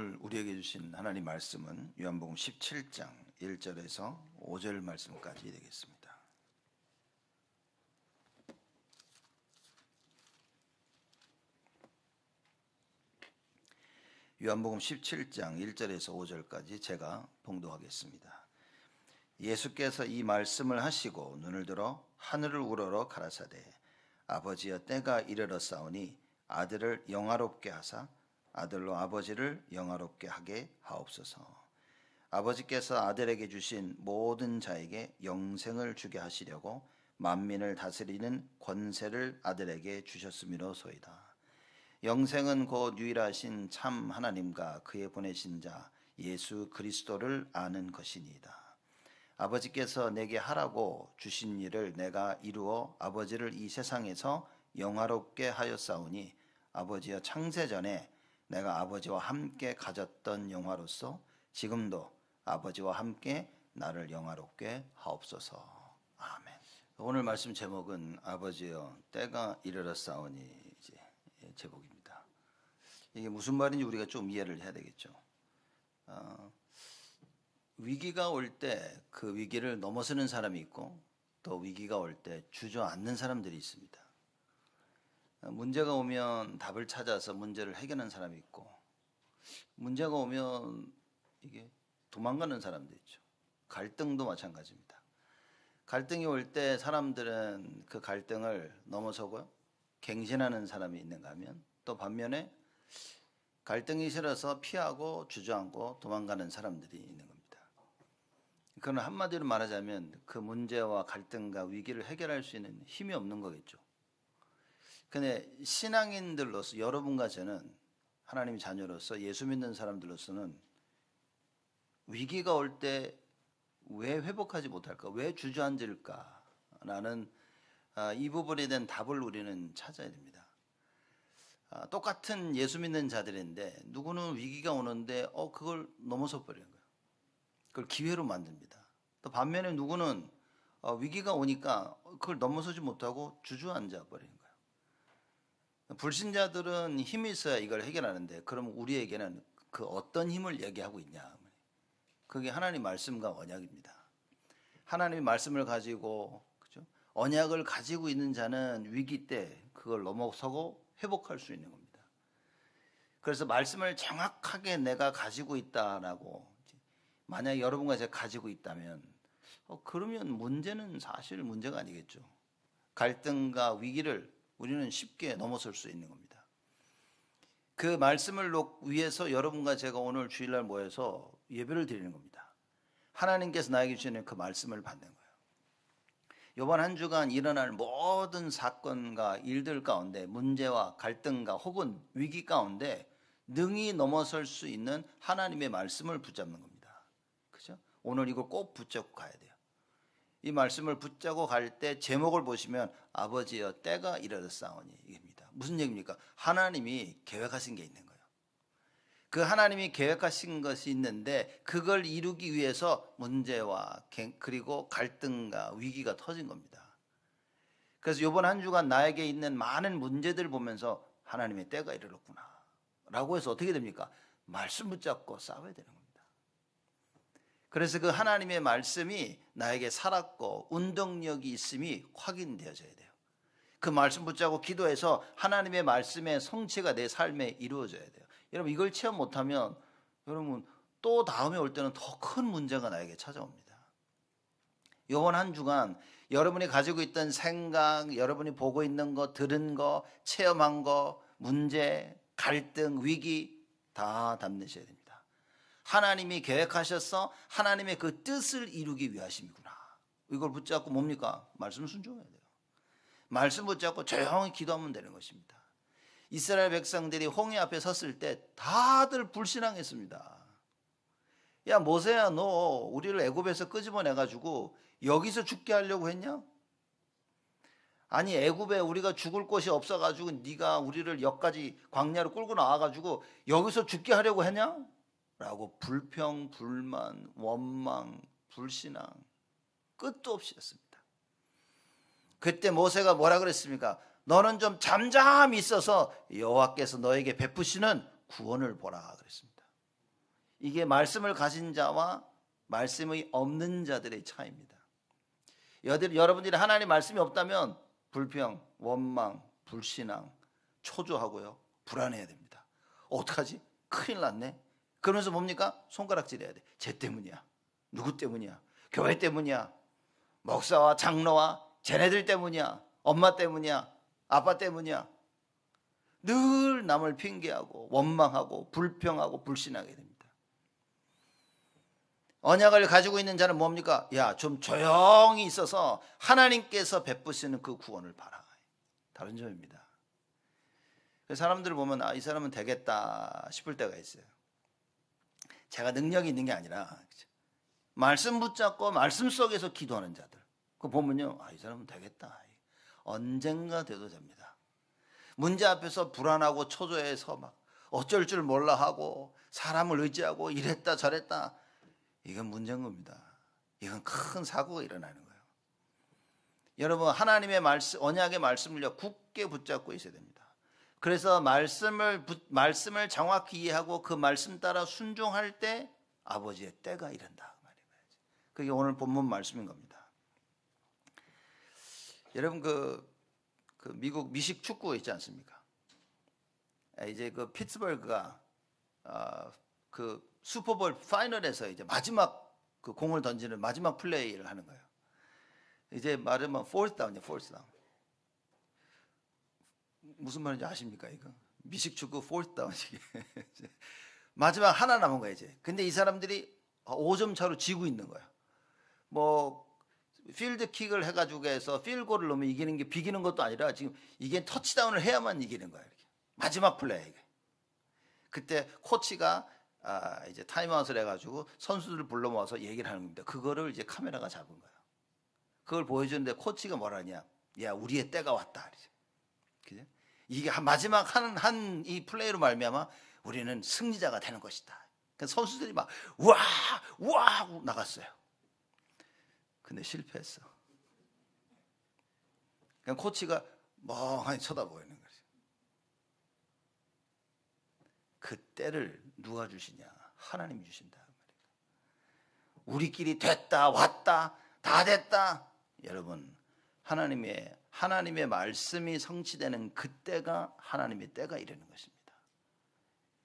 오늘 우리에게 주신 하나님 말씀은 요한복음 17장 1절에서 5절 말씀까지 되겠습니다. 요한복음 17장 1절에서 5절까지 제가 봉독하겠습니다. 예수께서 이 말씀을 하시고 눈을 들어 하늘을 우러러 가라사대 아버지여 때가 이르렀사오니 아들을 영화롭게 하사 아들로 아버지를 영화롭게 하게 하옵소서. 아버지께서 아들에게 주신 모든 자에게 영생을 주게 하시려고 만민을 다스리는 권세를 아들에게 주셨음이로소이다. 영생은 곧 유일하신 참 하나님과 그의 보내신 자 예수 그리스도를 아는 것이니이다. 아버지께서 내게 하라고 주신 일을 내가 이루어 아버지를 이 세상에서 영화롭게 하였사오니 아버지여 창세전에 내가 아버지와 함께 가졌던 영화로서 지금도 아버지와 함께 나를 영화롭게 하옵소서. 아멘. 오늘 말씀 제목은 아버지여 때가 이르렀사오니 이제 제목입니다. 이게 무슨 말인지 우리가 좀 이해를 해야 되겠죠. 위기가 올 때 그 위기를 넘어서는 사람이 있고 또 위기가 올 때 주저앉는 사람들이 있습니다. 문제가 오면 답을 찾아서 문제를 해결하는 사람이 있고 문제가 오면 이게 도망가는 사람도 있죠. 갈등도 마찬가지입니다. 갈등이 올 때 사람들은 그 갈등을 넘어서고 갱신하는 사람이 있는가 하면 또 반면에 갈등이 싫어서 피하고 주저앉고 도망가는 사람들이 있는 겁니다. 그건 한마디로 말하자면 그 문제와 갈등과 위기를 해결할 수 있는 힘이 없는 거겠죠. 근데 신앙인들로서 여러분과 저는 하나님의 자녀로서 예수 믿는 사람들로서는 위기가 올 때 왜 회복하지 못할까? 왜 주저앉을까? 라는 이 부분에 대한 답을 우리는 찾아야 됩니다. 똑같은 예수 믿는 자들인데 누구는 위기가 오는데 그걸 넘어서 버리는 거예요. 그걸 기회로 만듭니다. 또 반면에 누구는 위기가 오니까 그걸 넘어서지 못하고 주저앉아 버리는 거예요. 불신자들은 힘이 있어야 이걸 해결하는데 그럼 우리에게는 그 어떤 힘을 얘기하고 있냐? 그게 하나님 말씀과 언약입니다. 하나님의 말씀을 가지고 그죠? 언약을 가지고 있는 자는 위기 때 그걸 넘어서고 회복할 수 있는 겁니다. 그래서 말씀을 정확하게 내가 가지고 있다라고 만약 여러분과 제가 가지고 있다면 그러면 문제는 사실 문제가 아니겠죠. 갈등과 위기를 우리는 쉽게 넘어설 수 있는 겁니다. 그 말씀을 위해서 여러분과 제가 오늘 주일날 모여서 예배를 드리는 겁니다. 하나님께서 나에게 주시는 그 말씀을 받는 거예요. 이번 한 주간 일어날 모든 사건과 일들 가운데 문제와 갈등과 혹은 위기 가운데 능히 넘어설 수 있는 하나님의 말씀을 붙잡는 겁니다. 그죠? 오늘 이걸 꼭 붙잡고 가야 돼요. 이 말씀을 붙잡고 갈 때 제목을 보시면 아버지여 때가 이르렀사오니 입니다. 무슨 얘기입니까? 하나님이 계획하신 게 있는 거예요. 그 하나님이 계획하신 것이 있는데 그걸 이루기 위해서 문제와 그리고 갈등과 위기가 터진 겁니다. 그래서 이번 한 주간 나에게 있는 많은 문제들을 보면서 하나님의 때가 이르렀구나 라고 해서 어떻게 됩니까? 말씀 붙잡고 싸워야 되는 겁니다. 그래서 그 하나님의 말씀이 나에게 살았고 운동력이 있음이 확인되어져야 돼요. 그 말씀 붙잡고 기도해서 하나님의 말씀의 성취가 내 삶에 이루어져야 돼요. 여러분 이걸 체험 못하면 여러분 또 다음에 올 때는 더 큰 문제가 나에게 찾아옵니다. 이번 한 주간 여러분이 가지고 있던 생각, 여러분이 보고 있는 거, 들은 거, 체험한 거, 문제, 갈등, 위기 다 담내셔야 됩니다. 하나님이 계획하셔서 하나님의 그 뜻을 이루기 위하심이구나. 이걸 붙잡고 뭡니까? 말씀 순종해야 돼요. 말씀 붙잡고 조용히 기도하면 되는 것입니다. 이스라엘 백성들이 홍해 앞에 섰을 때 다들 불신앙했습니다. 야 모세야 너 우리를 애굽에서 끄집어내가지고 여기서 죽게 하려고 했냐? 아니 애굽에 우리가 죽을 곳이 없어가지고 네가 우리를 여기까지 광야로 끌고 나와가지고 여기서 죽게 하려고 했냐? 라고 불평, 불만, 원망, 불신앙 끝도 없이 했습니다. 그때 모세가 뭐라 그랬습니까? 너는 좀 잠잠히 있어서 여호와께서 너에게 베푸시는 구원을 보라 그랬습니다. 이게 말씀을 가진 자와 말씀이 없는 자들의 차이입니다. 여러분들이 하나님 말씀이 없다면 불평, 원망, 불신앙, 초조하고요, 불안해야 됩니다. 어떡하지? 큰일 났네. 그러면서 뭡니까? 손가락질해야 돼. 쟤 때문이야. 누구 때문이야? 교회 때문이야. 목사와 장로와 쟤네들 때문이야. 엄마 때문이야. 아빠 때문이야. 늘 남을 핑계하고 원망하고 불평하고 불신하게 됩니다. 언약을 가지고 있는 자는 뭡니까? 야, 좀 조용히 있어서 하나님께서 베푸시는 그 구원을 바라. 다른 점입니다. 사람들을 보면 이 사람은 되겠다 싶을 때가 있어요. 제가 능력이 있는 게 아니라 말씀 붙잡고 말씀 속에서 기도하는 자들, 그거 보면요, 이 사람은 되겠다. 언젠가 돼도 됩니다. 문제 앞에서 불안하고 초조해서 막 어쩔 줄 몰라 하고 사람을 의지하고 이랬다 저랬다, 이건 문제인 겁니다. 이건 큰 사고가 일어나는 거예요. 여러분, 하나님의 말씀, 언약의 말씀을요, 굳게 붙잡고 있어야 됩니다. 그래서 말씀을 정확히 이해하고 그 말씀 따라 순종할 때 아버지의 때가 이른다. 그게 오늘 본문 말씀인 겁니다. 여러분, 그 미국 미식 축구 있지 않습니까? 이제 그 피츠버그가 그 슈퍼볼 파이널에서 이제 마지막 그 공을 던지는 마지막 플레이를 하는 거예요. 이제 말하면 fourth down이에요, fourth down. 무슨 말인지 아십니까, 이거? 미식 축구 fourth down. 마지막 하나 남은 거예요, 이제. 근데 이 사람들이 5점 차로 지고 있는 거야. 뭐 필드킥을 해가지고 해서 필드골을 넣으면 이기는 게 비기는 것도 아니라 지금 이게 터치다운을 해야만 이기는 거야. 이렇게. 마지막 플레이. 그때 코치가 이제 타임아웃을 해가지고 선수들을 불러 모아서 얘기를 하는 겁니다. 그거를 이제 카메라가 잡은 거야. 그걸 보여주는데 코치가 뭐라냐? 야, 우리의 때가 왔다. 그죠? 이게 마지막 한 이 플레이로 말미암아 우리는 승리자가 되는 것이다. 그러니까 선수들이 막 우와 나갔어요. 근데 실패했어. 그냥 코치가 멍하니 쳐다보이는 거죠. 그 때를 누가 주시냐? 하나님이 주신다. 우리끼리 됐다, 왔다, 다 됐다. 여러분, 하나님의 말씀이 성취되는 그때가 하나님의 때가 이르는 것입니다.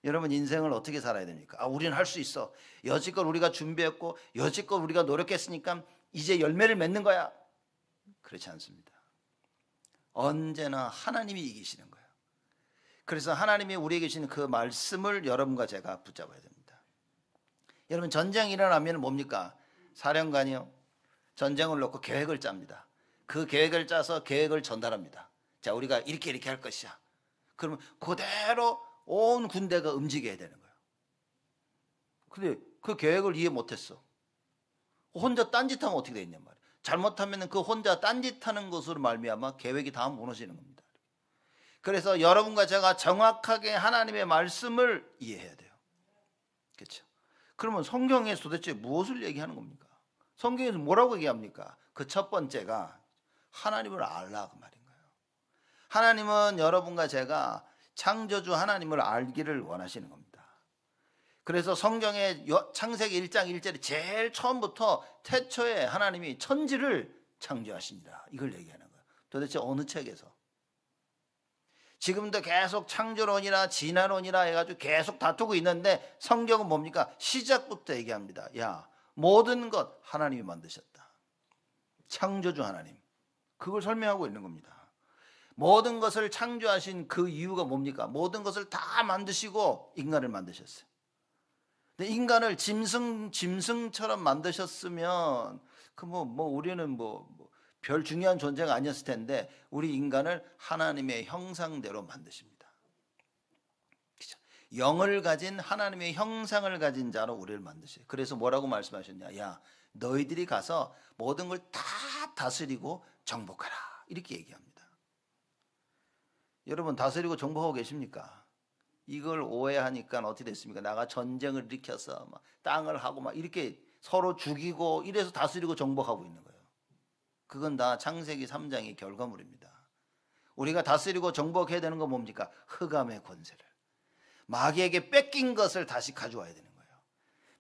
여러분, 인생을 어떻게 살아야 됩니까? 우리는 할 수 있어. 여지껏 우리가 준비했고 여지껏 우리가 노력했으니까 이제 열매를 맺는 거야. 그렇지 않습니다. 언제나 하나님이 이기시는 거예요. 그래서 하나님이 우리에게 주시는 그 말씀을 여러분과 제가 붙잡아야 됩니다. 여러분, 전쟁이 일어나면 뭡니까? 사령관이요, 전쟁을 놓고 계획을 짭니다. 그 계획을 짜서 계획을 전달합니다. 자, 우리가 이렇게 할 것이야. 그러면 그대로 온 군대가 움직여야 되는 거예요. 근데 그 계획을 이해 못했어. 혼자 딴짓하면 어떻게 되겠냔 말이에요. 잘못하면 그 혼자 딴짓하는 것으로 말미암아 계획이 다 무너지는 겁니다. 그래서 여러분과 제가 정확하게 하나님의 말씀을 이해해야 돼요. 그렇죠? 그러면 성경에서 도대체 무엇을 얘기하는 겁니까? 성경에서 뭐라고 얘기합니까? 그 첫 번째가 하나님을 알라, 그 말인 거예요. 하나님은 여러분과 제가 창조주 하나님을 알기를 원하시는 겁니다. 그래서 성경의 창세기 1장 1절에 제일 처음부터 태초에 하나님이 천지를 창조하시니라, 이걸 얘기하는 거예요. 도대체 어느 책에서? 지금도 계속 창조론이나 진화론이나 해가지고 계속 다투고 있는데 성경은 뭡니까? 시작부터 얘기합니다. 야, 모든 것 하나님이 만드셨다. 창조주 하나님, 그걸 설명하고 있는 겁니다. 모든 것을 창조하신 그 이유가 뭡니까? 모든 것을 다 만드시고 인간을 만드셨어요. 근데 인간을 짐승처럼 만드셨으면 우리는 별 중요한 존재가 아니었을 텐데 우리 인간을 하나님의 형상대로 만드십니다. 그렇죠? 영을 가진 하나님의 형상을 가진 자로 우리를 만드셔요. 그래서 뭐라고 말씀하셨냐? 야, 너희들이 가서 모든 걸 다 다스리고 정복하라, 이렇게 얘기합니다. 여러분, 다스리고 정복하고 계십니까? 이걸 오해하니까 어떻게 됐습니까? 나가 전쟁을 일으켜서 막 땅을 하고 막 이렇게 서로 죽이고 이래서 다스리고 정복하고 있는 거예요. 그건 다 창세기 3장의 결과물입니다. 우리가 다스리고 정복해야 되는 건 뭡니까? 흑암의 권세를, 마귀에게 뺏긴 것을 다시 가져와야 되는 거예요.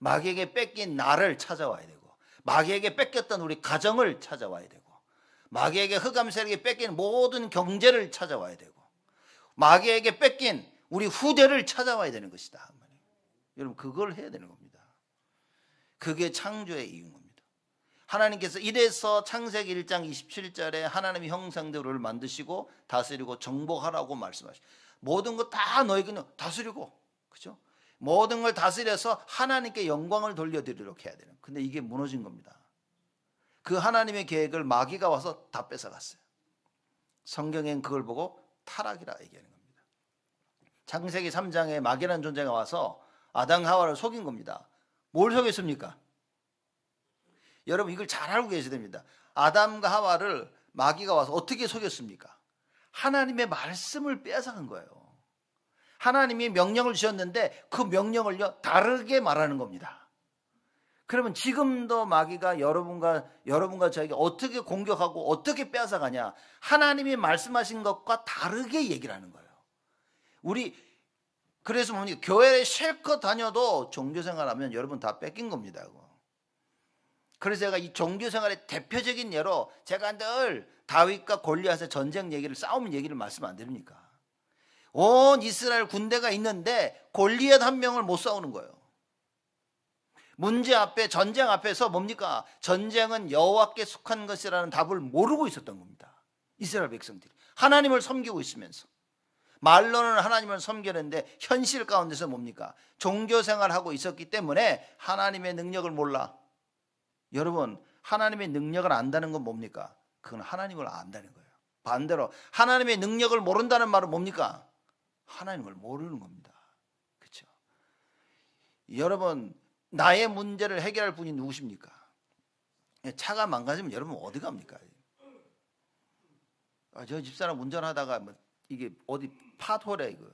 마귀에게 뺏긴 나를 찾아와야 되고, 마귀에게 뺏겼던 우리 가정을 찾아와야 되고, 마귀에게 흑암 세력에 뺏긴 모든 경제를 찾아와야 되고, 마귀에게 뺏긴 우리 후대를 찾아와야 되는 것이다. 여러분, 그걸 해야 되는 겁니다. 그게 창조의 이유인 겁니다. 하나님께서 이래서 창세기 1장 27절에 하나님의 형상대로 우리를 만드시고 다스리고 정복하라고 말씀하시고, 모든 거 다 너에게 다스리고, 그죠? 모든 걸 다스려서 하나님께 영광을 돌려드리도록 해야 되는. 근데 이게 무너진 겁니다. 그 하나님의 계획을 마귀가 와서 다 뺏어갔어요. 성경엔 그걸 보고 타락이라 얘기하는 겁니다. 창세기 3장에 마귀라는 존재가 와서 아담 하와를 속인 겁니다. 뭘 속였습니까? 여러분, 이걸 잘 알고 계셔야 됩니다. 아담과 하와를 마귀가 와서 어떻게 속였습니까? 하나님의 말씀을 빼앗아간 거예요. 하나님이 명령을 주셨는데 그 명령을요 다르게 말하는 겁니다. 그러면 지금도 마귀가 여러분과 저에게 어떻게 공격하고 어떻게 빼앗아가냐? 하나님이 말씀하신 것과 다르게 얘기를 하는 거예요. 그래서 뭡니까? 교회에 실컷 다녀도 종교생활하면 여러분 다 뺏긴 겁니다. 그래서 제가 이 종교생활의 대표적인 예로 제가 늘 다윗과 골리앗의 전쟁 얘기를, 싸움 얘기를 말씀 안 드립니까? 온 이스라엘 군대가 있는데 골리앗 한 명을 못 싸우는 거예요. 문제 앞에, 전쟁 앞에서 뭡니까? 전쟁은 여호와께 속한 것이라는 답을 모르고 있었던 겁니다. 이스라엘 백성들이 하나님을 섬기고 있으면서, 말로는 하나님을 섬기는데 현실 가운데서 뭡니까? 종교생활하고 있었기 때문에 하나님의 능력을 몰라. 여러분, 하나님의 능력을 안다는 건 뭡니까? 그건 하나님을 안다는 거예요. 반대로 하나님의 능력을 모른다는 말은 뭡니까? 하나님을 모르는 겁니다. 그렇죠? 여러분, 나의 문제를 해결할 분이 누구십니까? 차가 망가지면 여러분 어디 갑니까? 저 집사람 운전하다가 이게 어디 팟홀에 이거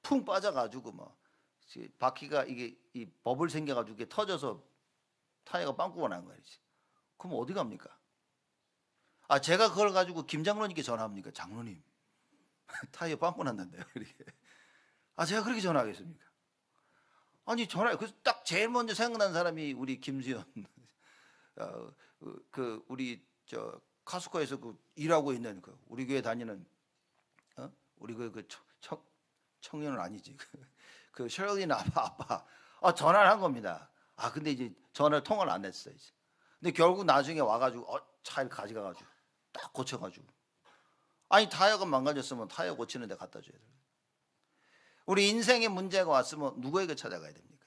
풍 빠져가지고 바퀴가 이 버블 생겨가지고 이게 터져서 타이어가 빵꾸가 난 거예요. 그럼 어디 갑니까? 제가 그걸 가지고 김 장로님께 전화합니까? 장로님, 타이어 빵꾸 났는데요. 이렇게. 제가 그렇게 전화하겠습니까? 아니, 그래서 딱 제일 먼저 생각난 사람이 우리 김수현, 우리 카스코에서 일하고 있는 우리 교회 다니는, 우리 그 청년은 아니지, 그 셔럴린 아빠, 전화를 한 겁니다. 근데 이제 통화를 안 했어요. 이제. 근데 결국 나중에 와가지고 차를 가져가가지고 딱 고쳐가지고, 타이어가 망가졌으면 타이어 고치는 데 갖다 줘야 돼요. 우리 인생에 문제가 왔으면 누구에게 찾아가야 됩니까?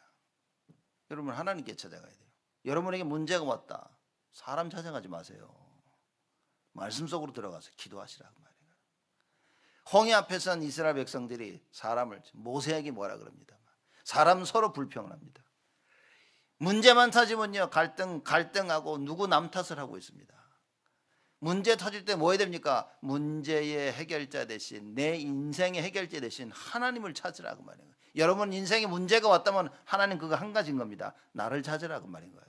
여러분, 하나님께 찾아가야 돼요. 여러분에게 문제가 왔다, 사람 찾아가지 마세요. 말씀 속으로 들어가서 기도하시라고 말이에요. 홍해 앞에 선 이스라엘 백성들이 사람을, 모세에게 뭐라 그럽니다. 사람 서로 불평합니다. 문제만 터지면요 갈등하고 누구 남 탓을 하고 있습니다. 문제 터질 때 뭐 해야 됩니까? 문제의 해결자 대신, 내 인생의 해결자 대신 하나님을 찾으라고 말인 거예요. 여러분 인생에 문제가 왔다면 하나님 그거 한 가지인 겁니다. 나를 찾으라고 말인 거예요.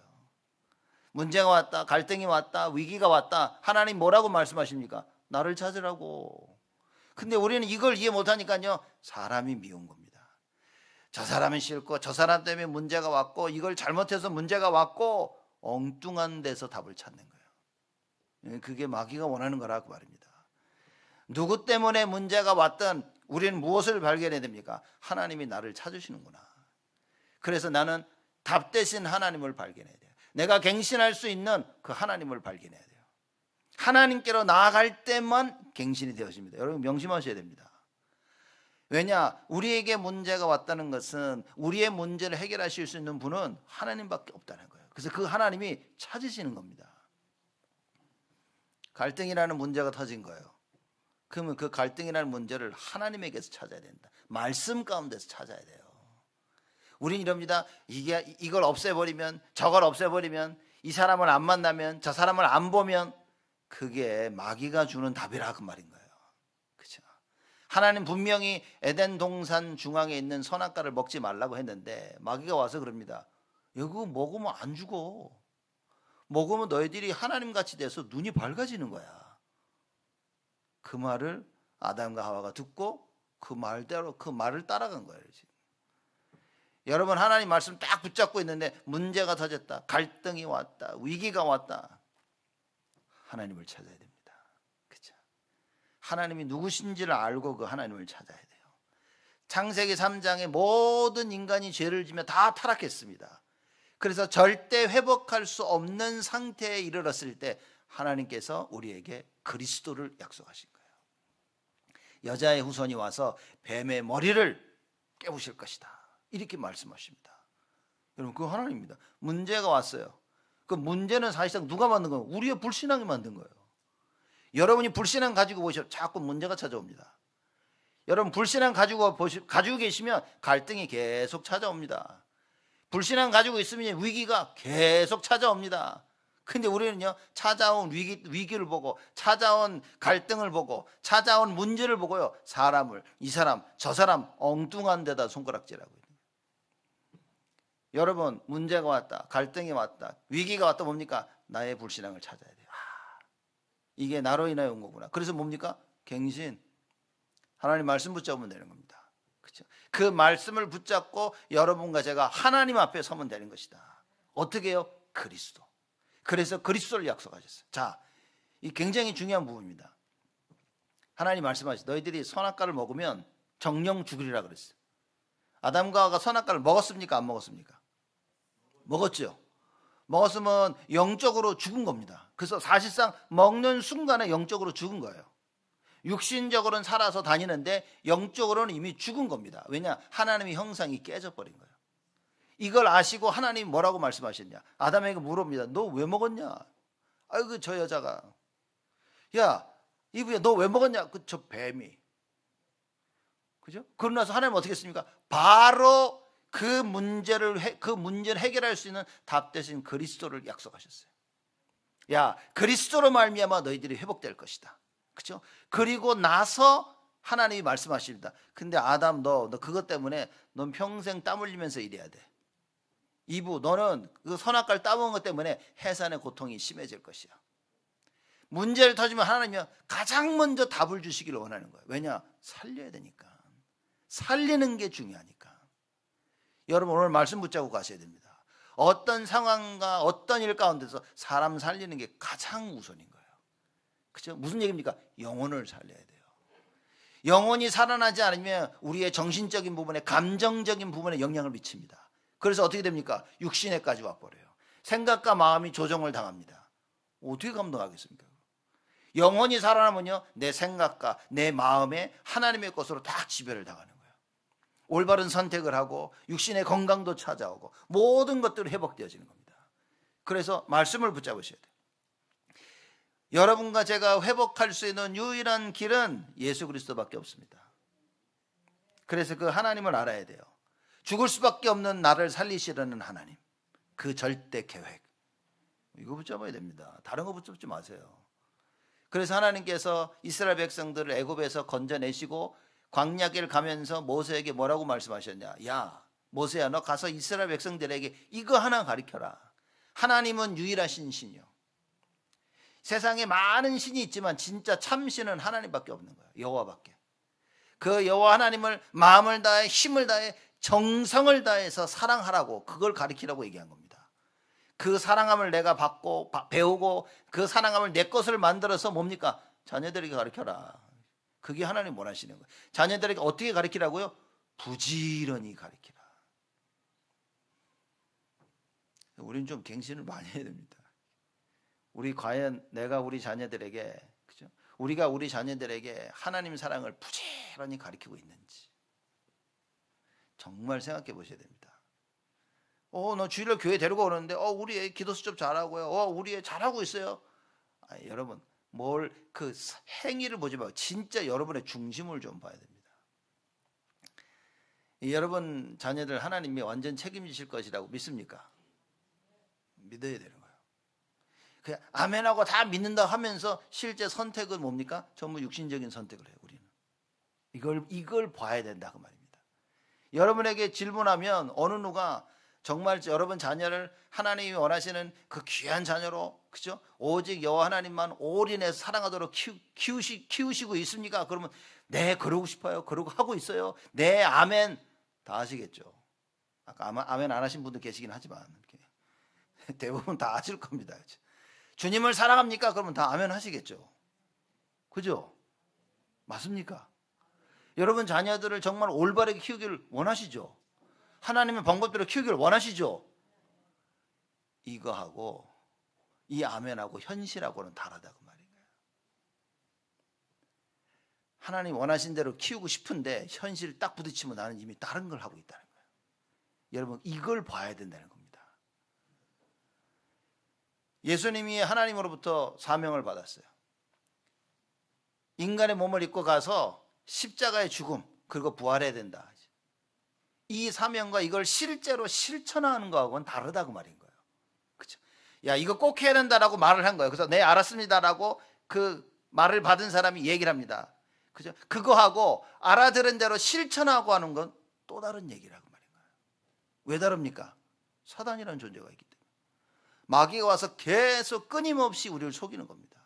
문제가 왔다, 갈등이 왔다, 위기가 왔다, 하나님 뭐라고 말씀하십니까? 나를 찾으라고. 근데 우리는 이걸 이해 못하니까요 사람이 미운 겁니다. 저 사람은 싫고 저 사람 때문에 문제가 왔고 이걸 잘못해서 문제가 왔고, 엉뚱한 데서 답을 찾는 거예요. 그게 마귀가 원하는 거라고 말입니다. 누구 때문에 문제가 왔든 우리는 무엇을 발견해야 됩니까? 하나님이 나를 찾으시는구나. 그래서 나는 답 대신 하나님을 발견해야 돼요. 내가 갱신할 수 있는 그 하나님을 발견해야 돼요. 하나님께로 나아갈 때만 갱신이 되어집니다. 여러분 명심하셔야 됩니다. 왜냐? 우리에게 문제가 왔다는 것은 우리의 문제를 해결하실 수 있는 분은 하나님밖에 없다는 거예요. 그래서 그 하나님이 찾으시는 겁니다. 갈등이라는 문제가 터진 거예요. 그러면 그 갈등이라는 문제를 하나님에게서 찾아야 된다. 말씀 가운데서 찾아야 돼요. 우린 이럽니다. 이걸 없애버리면, 저걸 없애버리면, 이 사람을 안 만나면, 저 사람을 안 보면 그게 마귀가 주는 답이라 그 말인 거예요. 그렇죠? 하나님 분명히 에덴 동산 중앙에 있는 선악과를 먹지 말라고 했는데 마귀가 와서 그럽니다. 이거 먹으면 안 죽어. 먹으면 너희들이 하나님같이 돼서 눈이 밝아지는 거야. 그 말을 아담과 하와가 듣고 그 말대로 그 말을 따라간 거예요. 지금. 여러분 하나님 말씀 딱 붙잡고 있는데 문제가 터졌다, 갈등이 왔다, 위기가 왔다. 하나님을 찾아야 됩니다. 그렇죠? 하나님이 누구신지를 알고 그 하나님을 찾아야 돼요. 창세기 3장에 모든 인간이 죄를 지며 다 타락했습니다. 그래서 절대 회복할 수 없는 상태에 이르렀을 때 하나님께서 우리에게 그리스도를 약속하신 거예요. 여자의 후손이 와서 뱀의 머리를 깨부실 것이다, 이렇게 말씀하십니다. 여러분, 그거 하나님입니다. 문제가 왔어요. 그 문제는 사실상 누가 만든 거예요? 우리의 불신앙이 만든 거예요. 여러분이 불신앙 가지고 보시면 자꾸 문제가 찾아옵니다. 여러분 불신앙 가지고 계시면 갈등이 계속 찾아옵니다. 불신앙 가지고 있으면 위기가 계속 찾아옵니다. 근데 우리는요, 찾아온 위기를 보고, 찾아온 갈등을 보고, 찾아온 문제를 보고요, 사람을, 이 사람 저 사람 엉뚱한 데다 손가락질하고 있는 거예요. 여러분, 문제가 왔다, 갈등이 왔다, 위기가 왔다, 뭡니까? 나의 불신앙을 찾아야 돼요. 이게 나로 인하여 온 거구나. 그래서 뭡니까? 갱신. 하나님 말씀 붙잡으면 되는 겁니다. 그렇죠? 그 말씀을 붙잡고 여러분과 제가 하나님 앞에 서면 되는 것이다. 어떻게 해요? 그리스도. 그래서 그리스도를 약속하셨어요. 자, 이 굉장히 중요한 부분입니다. 하나님 말씀하시죠. 너희들이 선악과를 먹으면 정령 죽으리라 그랬어요. 아담과 하와가 선악과를 먹었습니까? 안 먹었습니까? 먹었죠. 먹었으면 영적으로 죽은 겁니다. 그래서 사실상 먹는 순간에 영적으로 죽은 거예요. 육신적으로는 살아서 다니는데 영적으로는 이미 죽은 겁니다. 왜냐? 하나님의 형상이 깨져버린 거예요. 이걸 아시고 하나님이 뭐라고 말씀하셨냐? 아담에게 물어봅니다. 너 왜 먹었냐? 아이고 저 여자가. 야 이브야 너 왜 먹었냐? 저 뱀이. 그죠? 그러고 나서 하나님 어떻게 했습니까? 바로 그 문제를 해결할 수 있는 답 대신 그리스도를 약속하셨어요. 야 그리스도로 말미암아 너희들이 회복될 것이다. 그렇죠? 그리고 나서 하나님이 말씀하십니다. 근데 아담 너 그것 때문에 넌 평생 땀 흘리면서 일해야 돼. 이브 너는 그 선악과를 따먹은 것 때문에 해산의 고통이 심해질 것이야. 문제를 터지면 하나님이 가장 먼저 답을 주시기를 원하는 거예요. 왜냐? 살려야 되니까. 살리는 게 중요하니까. 여러분 오늘 말씀 붙잡고 가셔야 됩니다. 어떤 상황과 어떤 일 가운데서 사람 살리는 게 가장 우선인 거예요. 그렇죠? 무슨 얘기입니까? 영혼을 살려야 돼요. 영혼이 살아나지 않으면 우리의 정신적인 부분에, 감정적인 부분에 영향을 미칩니다. 그래서 어떻게 됩니까? 육신에까지 와버려요. 생각과 마음이 조정을 당합니다. 어떻게 감당하겠습니까? 영혼이 살아나면요, 내 생각과 내 마음에 하나님의 것으로 다 지배를 당하는 거예요. 올바른 선택을 하고 육신의 건강도 찾아오고 모든 것들이 회복되어지는 겁니다. 그래서 말씀을 붙잡으셔야 돼요. 여러분과 제가 회복할 수 있는 유일한 길은 예수 그리스도밖에 없습니다. 그래서 그 하나님을 알아야 돼요. 죽을 수밖에 없는 나를 살리시려는 하나님, 그 절대 계획, 이거 붙잡아야 됩니다. 다른 거 붙잡지 마세요. 그래서 하나님께서 이스라엘 백성들을 애굽에서 건져내시고 광야길 가면서 모세에게 뭐라고 말씀하셨냐? 야 모세야 너 가서 이스라엘 백성들에게 이거 하나 가르쳐라. 하나님은 유일하신 신이요. 세상에 많은 신이 있지만 진짜 참신은 하나님밖에 없는 거예요. 여호와밖에. 그 여호와 하나님을 마음을 다해 힘을 다해 정성을 다해서 사랑하라고, 그걸 가르치라고 얘기한 겁니다. 그 사랑함을 내가 받고 배우고 그 사랑함을 내 것을 만들어서 뭡니까? 자녀들에게 가르쳐라. 그게 하나님 원하시는 거예요. 자녀들에게 어떻게 가르치라고요? 부지런히 가르치라. 우리는 좀 갱신을 많이 해야 됩니다. 우리 과연 내가 우리 자녀들에게, 그죠? 우리가 우리 자녀들에게 하나님 사랑을 부지런히 가르치고 있는지 정말 생각해 보셔야 됩니다. 너 주일날 교회 데리고 오는데 우리 애 기도 수첩 잘하고요. 우리 애 잘하고 있어요. 여러분 그 행위를 보지 말고 진짜 여러분의 중심을 좀 봐야 됩니다. 여러분 자녀들 하나님이 완전 책임지실 것이라고 믿습니까? 믿어야 되는 거예요. 그냥 아멘하고 다 믿는다 하면서 실제 선택은 뭡니까? 전부 육신적인 선택을 해요. 우리는 이걸 봐야 된다 그 말입니다. 여러분에게 질문하면 어느 누가 정말 여러분 자녀를 하나님이 원하시는 그 귀한 자녀로, 그죠? 오직 여호와 하나님만 올인해서 사랑하도록 키우시고 있습니까? 그러면 네 그러고 싶어요. 그러고 하고 있어요. 네 아멘 다 하시겠죠. 아까 아멘 안 하신 분도 계시긴 하지만 대부분 다 아실 겁니다. 주님을 사랑합니까? 그러면 다 아멘 하시겠죠. 그죠? 맞습니까? 여러분 자녀들을 정말 올바르게 키우기를 원하시죠? 하나님의 방법대로 키우기를 원하시죠? 이거하고 이 아멘하고 현실하고는 다르다고 말인 거예요. 하나님 원하신 대로 키우고 싶은데 현실 딱 부딪히면 나는 이미 다른 걸 하고 있다는 거예요. 여러분 이걸 봐야 된다는 겁니다. 예수님이 하나님으로부터 사명을 받았어요. 인간의 몸을 입고 가서 십자가의 죽음 그리고 부활해야 된다. 이 사명과 이걸 실제로 실천하는 거하고는 다르다고 말인 거예요. 그렇죠? 야 이거 꼭 해야 된다라고 말을 한 거예요. 그래서 네 알았습니다라고 그 말을 받은 사람이 얘기를 합니다. 그죠? 그거하고 알아들은 대로 실천하고 하는 건 또 다른 얘기라고 말인 거예요. 왜 다릅니까? 사단이라는 존재가 있기 때문에. 마귀가 와서 계속 끊임없이 우리를 속이는 겁니다.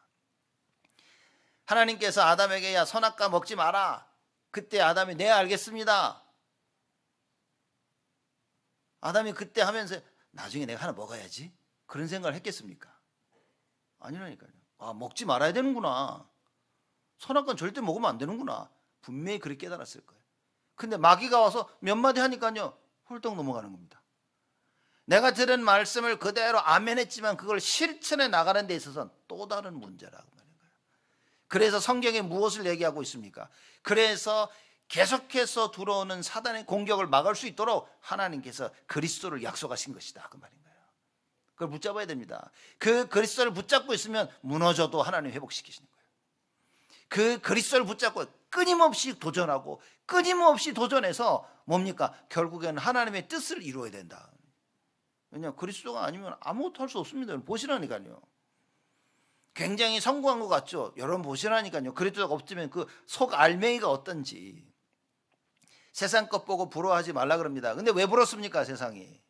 하나님께서 아담에게 야 선악과 먹지 마라. 그때 아담이 네 알겠습니다. 아담이 그때 하면서 나중에 내가 하나 먹어야지 그런 생각을 했겠습니까? 아니라니까요. 아 먹지 말아야 되는구나. 선악과는 절대 먹으면 안 되는구나. 분명히 그렇게 깨달았을 거예요. 근데 마귀가 와서 몇 마디 하니까요 훌떡 넘어가는 겁니다. 내가 들은 말씀을 그대로 아멘했지만 그걸 실천해 나가는 데 있어서는 또 다른 문제라고 말인 거예요. 그래서 성경에 무엇을 얘기하고 있습니까? 그래서 계속해서 들어오는 사단의 공격을 막을 수 있도록 하나님께서 그리스도를 약속하신 것이다 그 말인 거예요. 그걸 붙잡아야 됩니다. 그 그리스도를 붙잡고 있으면 무너져도 하나님 회복시키시는 거예요. 그 그리스도를 붙잡고 끊임없이 도전하고 끊임없이 도전해서 뭡니까? 결국에는 하나님의 뜻을 이루어야 된다. 왜냐하면 그리스도가 아니면 아무것도 할 수 없습니다. 보시라니까요. 굉장히 성공한 것 같죠? 여러분 보시라니까요. 그리스도가 없으면 그 속 알맹이가 어떤지. 세상 것 보고 부러워하지 말라 그럽니다. 근데 왜 부럽습니까 세상이?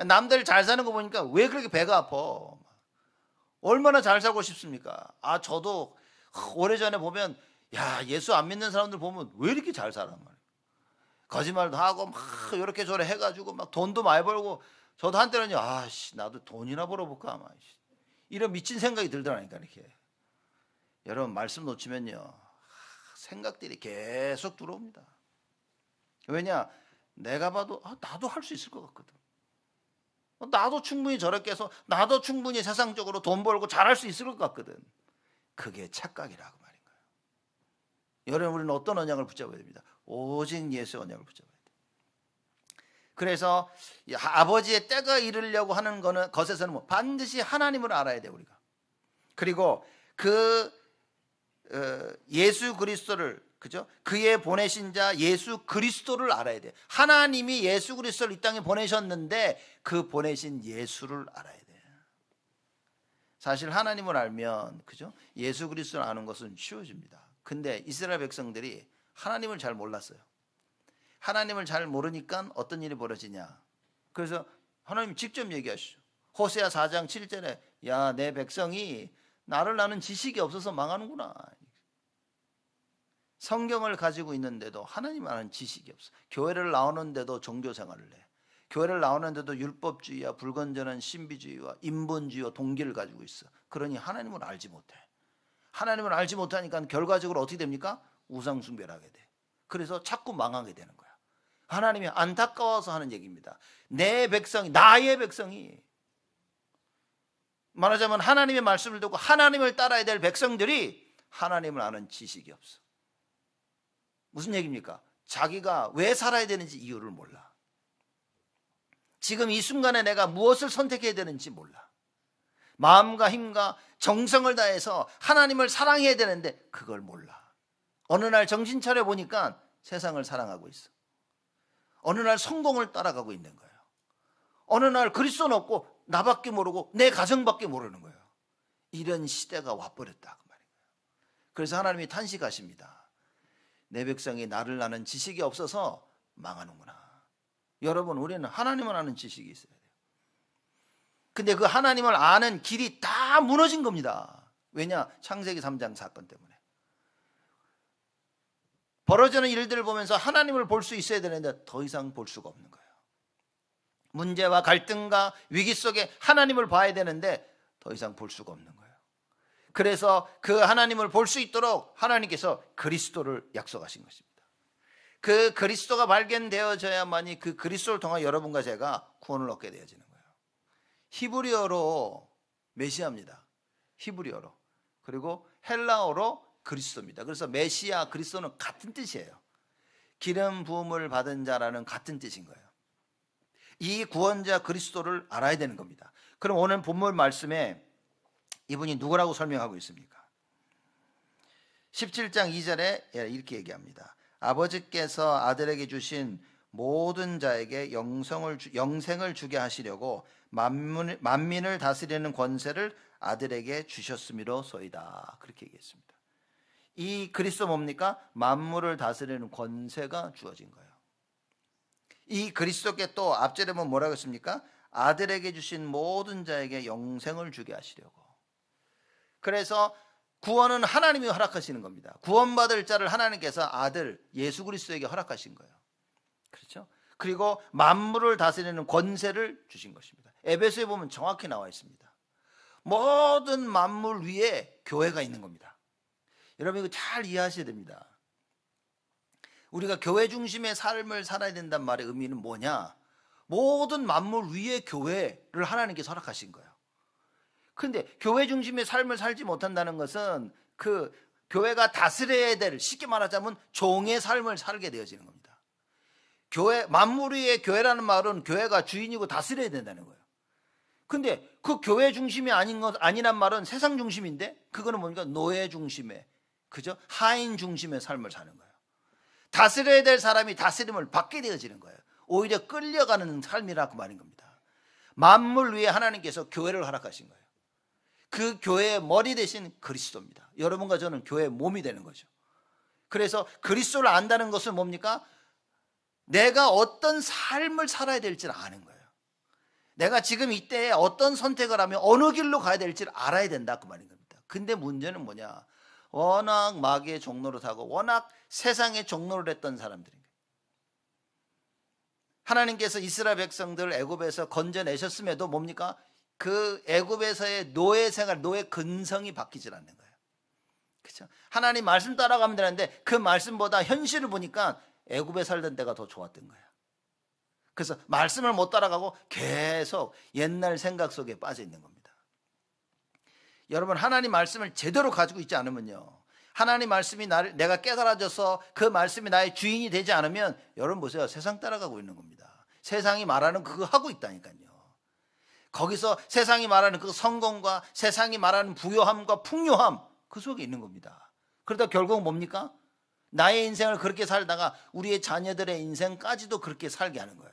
남들 잘 사는 거 보니까 왜 그렇게 배가 아파? 얼마나 잘 살고 싶습니까? 아 저도 오래전에 보면 야 예수 안 믿는 사람들 보면 왜 이렇게 잘 살아 말이야. 거짓말도 하고 막 이렇게 저래 해가지고 막 돈도 많이 벌고 저도 한때는요 아씨 나도 돈이나 벌어볼까 아마 이런 미친 생각이 들더라니까 이렇게. 여러분 말씀 놓치면요 생각들이 계속 들어옵니다. 왜냐 내가 봐도 나도 할 수 있을 것 같거든. 나도 충분히 저렇게 해서 나도 충분히 세상적으로 돈 벌고 잘할 수 있을 것 같거든. 그게 착각이라고 말인 거예요. 여러분 우리는 어떤 언약을 붙잡아야 됩니다. 오직 예수의 언약을 붙잡아야 돼요. 그래서 아버지의 때가 이르려고 하는 것에서는 반드시 하나님을 알아야 돼요 우리가. 그리고 그 예수 그리스도를 그죠? 그의 보내신 자 예수 그리스도를 알아야 돼요. 하나님이 예수 그리스도를 이 땅에 보내셨는데 그 보내신 예수를 알아야 돼요. 사실 하나님을 알면 그죠? 예수 그리스도를 아는 것은 쉬워집니다. 근데 이스라엘 백성들이 하나님을 잘 몰랐어요. 하나님을 잘 모르니까 어떤 일이 벌어지냐. 그래서 하나님 직접 얘기하시죠. 호세아 4장 7절에 야 내 백성이 나를 아는 지식이 없어서 망하는구나. 성경을 가지고 있는데도 하나님 아는 지식이 없어. 교회를 나오는데도 종교 생활을 해. 교회를 나오는데도 율법주의와 불건전한 신비주의와 인본주의와 동기를 가지고 있어. 그러니 하나님을 알지 못해. 하나님을 알지 못하니까 결과적으로 어떻게 됩니까? 우상 숭배를 하게 돼. 그래서 자꾸 망하게 되는 거야. 하나님이 안타까워서 하는 얘기입니다. 내 백성이 나의 백성이 말하자면 하나님의 말씀을 듣고 하나님을 따라야 될 백성들이 하나님을 아는 지식이 없어. 무슨 얘기입니까? 자기가 왜 살아야 되는지 이유를 몰라. 지금 이 순간에 내가 무엇을 선택해야 되는지 몰라. 마음과 힘과 정성을 다해서 하나님을 사랑해야 되는데 그걸 몰라. 어느 날 정신 차려 보니까 세상을 사랑하고 있어. 어느 날 성공을 따라가고 있는 거예요. 어느 날 그리스도는 없고 나밖에 모르고 내 가정밖에 모르는 거예요. 이런 시대가 와버렸다 그 말인 거예요. 그래서 하나님이 탄식하십니다. 내 백성이 나를 아는 지식이 없어서 망하는구나. 여러분 우리는 하나님을 아는 지식이 있어야 돼요. 근데 그 하나님을 아는 길이 다 무너진 겁니다. 왜냐? 창세기 3장 사건 때문에. 벌어지는 일들을 보면서 하나님을 볼 수 있어야 되는데 더 이상 볼 수가 없는 거예요. 문제와 갈등과 위기 속에 하나님을 봐야 되는데 더 이상 볼 수가 없는 거예요. 그래서 그 하나님을 볼 수 있도록 하나님께서 그리스도를 약속하신 것입니다. 그 그리스도가 발견되어져야만이 그 그리스도를 통해 여러분과 제가 구원을 얻게 되어지는 거예요. 히브리어로 메시아입니다. 히브리어로. 그리고 헬라어로 그리스도입니다. 그래서 메시아, 그리스도는 같은 뜻이에요. 기름 부음을 받은 자라는 같은 뜻인 거예요. 이 구원자 그리스도를 알아야 되는 겁니다. 그럼 오늘 본문 말씀에 이분이 누구라고 설명하고 있습니까? 17장 2절에 이렇게 얘기합니다. 아버지께서 아들에게 주신 모든 자에게 영생을 주게 하시려고 만민을 다스리는 권세를 아들에게 주셨음이로소이다. 그렇게 얘기했습니다. 이 그리스도 뭡니까? 만물을 다스리는 권세가 주어진 거예요. 이 그리스도께 또 앞절에 보면 뭐라고 했습니까? 아들에게 주신 모든 자에게 영생을 주게 하시려고. 그래서 구원은 하나님이 허락하시는 겁니다. 구원받을 자를 하나님께서 아들 예수 그리스도에게 허락하신 거예요. 그렇죠? 그리고 만물을 다스리는 권세를 주신 것입니다. 에베소에 보면 정확히 나와 있습니다. 모든 만물 위에 교회가 있는 겁니다. 여러분 이거 잘 이해하셔야 됩니다. 우리가 교회 중심의 삶을 살아야 된다는 말의 의미는 뭐냐? 모든 만물 위에 교회를 하나님께서 허락하신 거예요. 그런데 교회 중심의 삶을 살지 못한다는 것은 그 교회가 다스려야 될, 쉽게 말하자면 종의 삶을 살게 되어지는 겁니다. 교회, 만물 위에 교회라는 말은 교회가 주인이고 다스려야 된다는 거예요. 근데 그 교회 중심이 아니란 말은 세상 중심인데, 그거는 뭡니까? 노예 중심의, 그죠? 하인 중심의 삶을 사는 거예요. 다스려야 될 사람이 다스림을 받게 되어지는 거예요. 오히려 끌려가는 삶이라고 말인 겁니다. 만물 위에 하나님께서 교회를 허락하신 거예요. 그 교회의 머리 대신 그리스도입니다. 여러분과 저는 교회의 몸이 되는 거죠. 그래서 그리스도를 안다는 것은 뭡니까? 내가 어떤 삶을 살아야 될지를 아는 거예요. 내가 지금 이때에 어떤 선택을 하면 어느 길로 가야 될지를 알아야 된다, 그 말인 겁니다. 근데 문제는 뭐냐? 워낙 마귀의 종로를 타고 워낙 세상의 종로를 했던 사람들인 거예요. 하나님께서 이스라엘 백성들을 애굽에서 건져내셨음에도 뭡니까? 그 애굽에서의 노예 생활, 노예 근성이 바뀌질 않는 거예요. 그렇죠? 하나님 말씀 따라가면 되는데 그 말씀보다 현실을 보니까 애굽에 살던 때가 더 좋았던 거예요. 그래서 말씀을 못 따라가고 계속 옛날 생각 속에 빠져 있는 겁니다. 여러분, 하나님 말씀을 제대로 가지고 있지 않으면요, 하나님 말씀이 내가 깨달아져서 그 말씀이 나의 주인이 되지 않으면, 여러분 보세요, 세상 따라가고 있는 겁니다. 세상이 말하는 그거 하고 있다니까요. 거기서 세상이 말하는 그 성공과 세상이 말하는 부요함과 풍요함, 그 속에 있는 겁니다. 그러다 결국 뭡니까? 나의 인생을 그렇게 살다가 우리의 자녀들의 인생까지도 그렇게 살게 하는 거예요.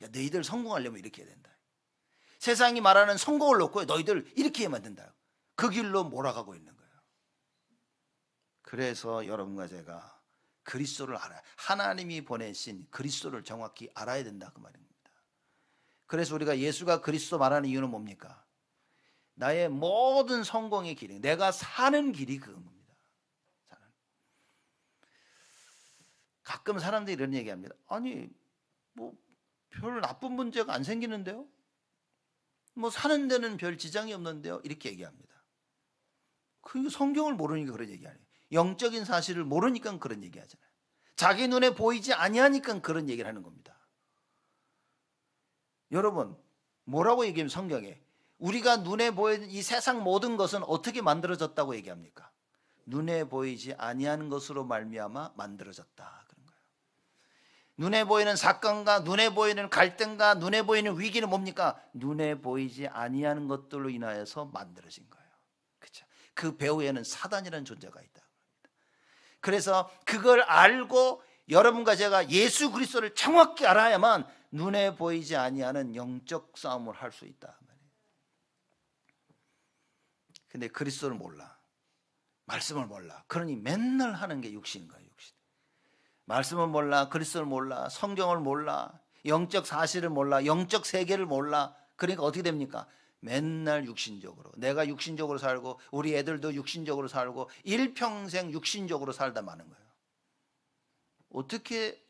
야, 너희들 성공하려면 이렇게 해야 된다. 세상이 말하는 성공을 놓고 너희들 이렇게 해야만 된다. 그 길로 몰아가고 있는 거예요. 그래서 여러분과 제가 그리스도를 알아야, 하나님이 보내신 그리스도를 정확히 알아야 된다, 그 말입니다. 그래서 우리가 예수가 그리스도 말하는 이유는 뭡니까? 나의 모든 성공의 길이, 내가 사는 길이 그겁니다. 가끔 사람들이 이런 얘기합니다. 아니, 뭐 별 나쁜 문제가 안 생기는데요? 뭐 사는 데는 별 지장이 없는데요? 이렇게 얘기합니다. 그 성경을 모르니까 그런 얘기 아니에요. 영적인 사실을 모르니까 그런 얘기 하잖아요. 자기 눈에 보이지 아니하니까 그런 얘기를 하는 겁니다. 여러분, 뭐라고 얘기하면 성경에 우리가 눈에 보이는 이 세상 모든 것은 어떻게 만들어졌다고 얘기합니까? 눈에 보이지 아니하는 것으로 말미암아 만들어졌다, 그런 거예요. 눈에 보이는 사건과 눈에 보이는 갈등과 눈에 보이는 위기는 뭡니까? 눈에 보이지 아니하는 것들로 인하여서 만들어진 거예요. 그렇죠? 그 배후에는 사단이라는 존재가 있다. 그래서 그걸 알고 여러분과 제가 예수 그리스도를 정확히 알아야만 눈에 보이지 아니하는 영적 싸움을 할 수 있다. 근데 그리스도를 몰라. 말씀을 몰라. 그러니 맨날 하는 게 육신인 거예요, 육신. 말씀을 몰라, 그리스도를 몰라, 성경을 몰라, 영적 사실을 몰라, 영적 세계를 몰라. 그러니까 어떻게 됩니까? 맨날 육신적으로, 내가 육신적으로 살고 우리 애들도 육신적으로 살고 일평생 육신적으로 살다 마는 거예요. 어떻게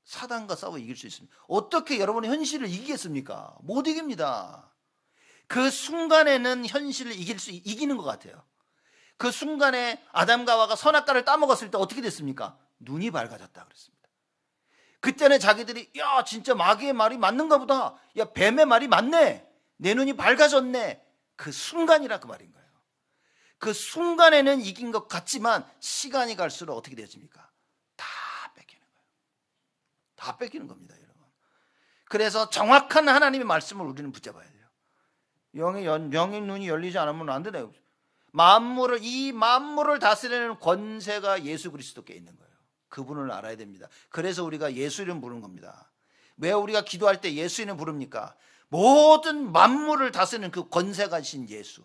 사단과 싸워 이길 수 있습니다. 어떻게 여러분이 현실을 이기겠습니까? 못 이깁니다. 그 순간에는 현실을 이기는 것 같아요. 그 순간에 아담과 하와가 선악과를 따먹었을 때 어떻게 됐습니까? 눈이 밝아졌다 그랬습니다. 그때는 자기들이 야 진짜 마귀의 말이 맞는가 보다. 야 뱀의 말이 맞네. 내 눈이 밝아졌네. 그 순간이라 그 말인 거예요. 그 순간에는 이긴 것 같지만 시간이 갈수록 어떻게 되었습니까? 다 뺏기는 거예요. 다 뺏기는 겁니다, 여러분. 그래서 정확한 하나님의 말씀을 우리는 붙잡아야 돼요. 영의 눈이 열리지 않으면 안 되네요. 이 만물을 다스리는 권세가 예수 그리스도께 있는 거예요. 그분을 알아야 됩니다. 그래서 우리가 예수 이름 부르는 겁니다. 왜 우리가 기도할 때 예수 이름 부릅니까? 모든 만물을 다스리는 그 권세가 이신 예수,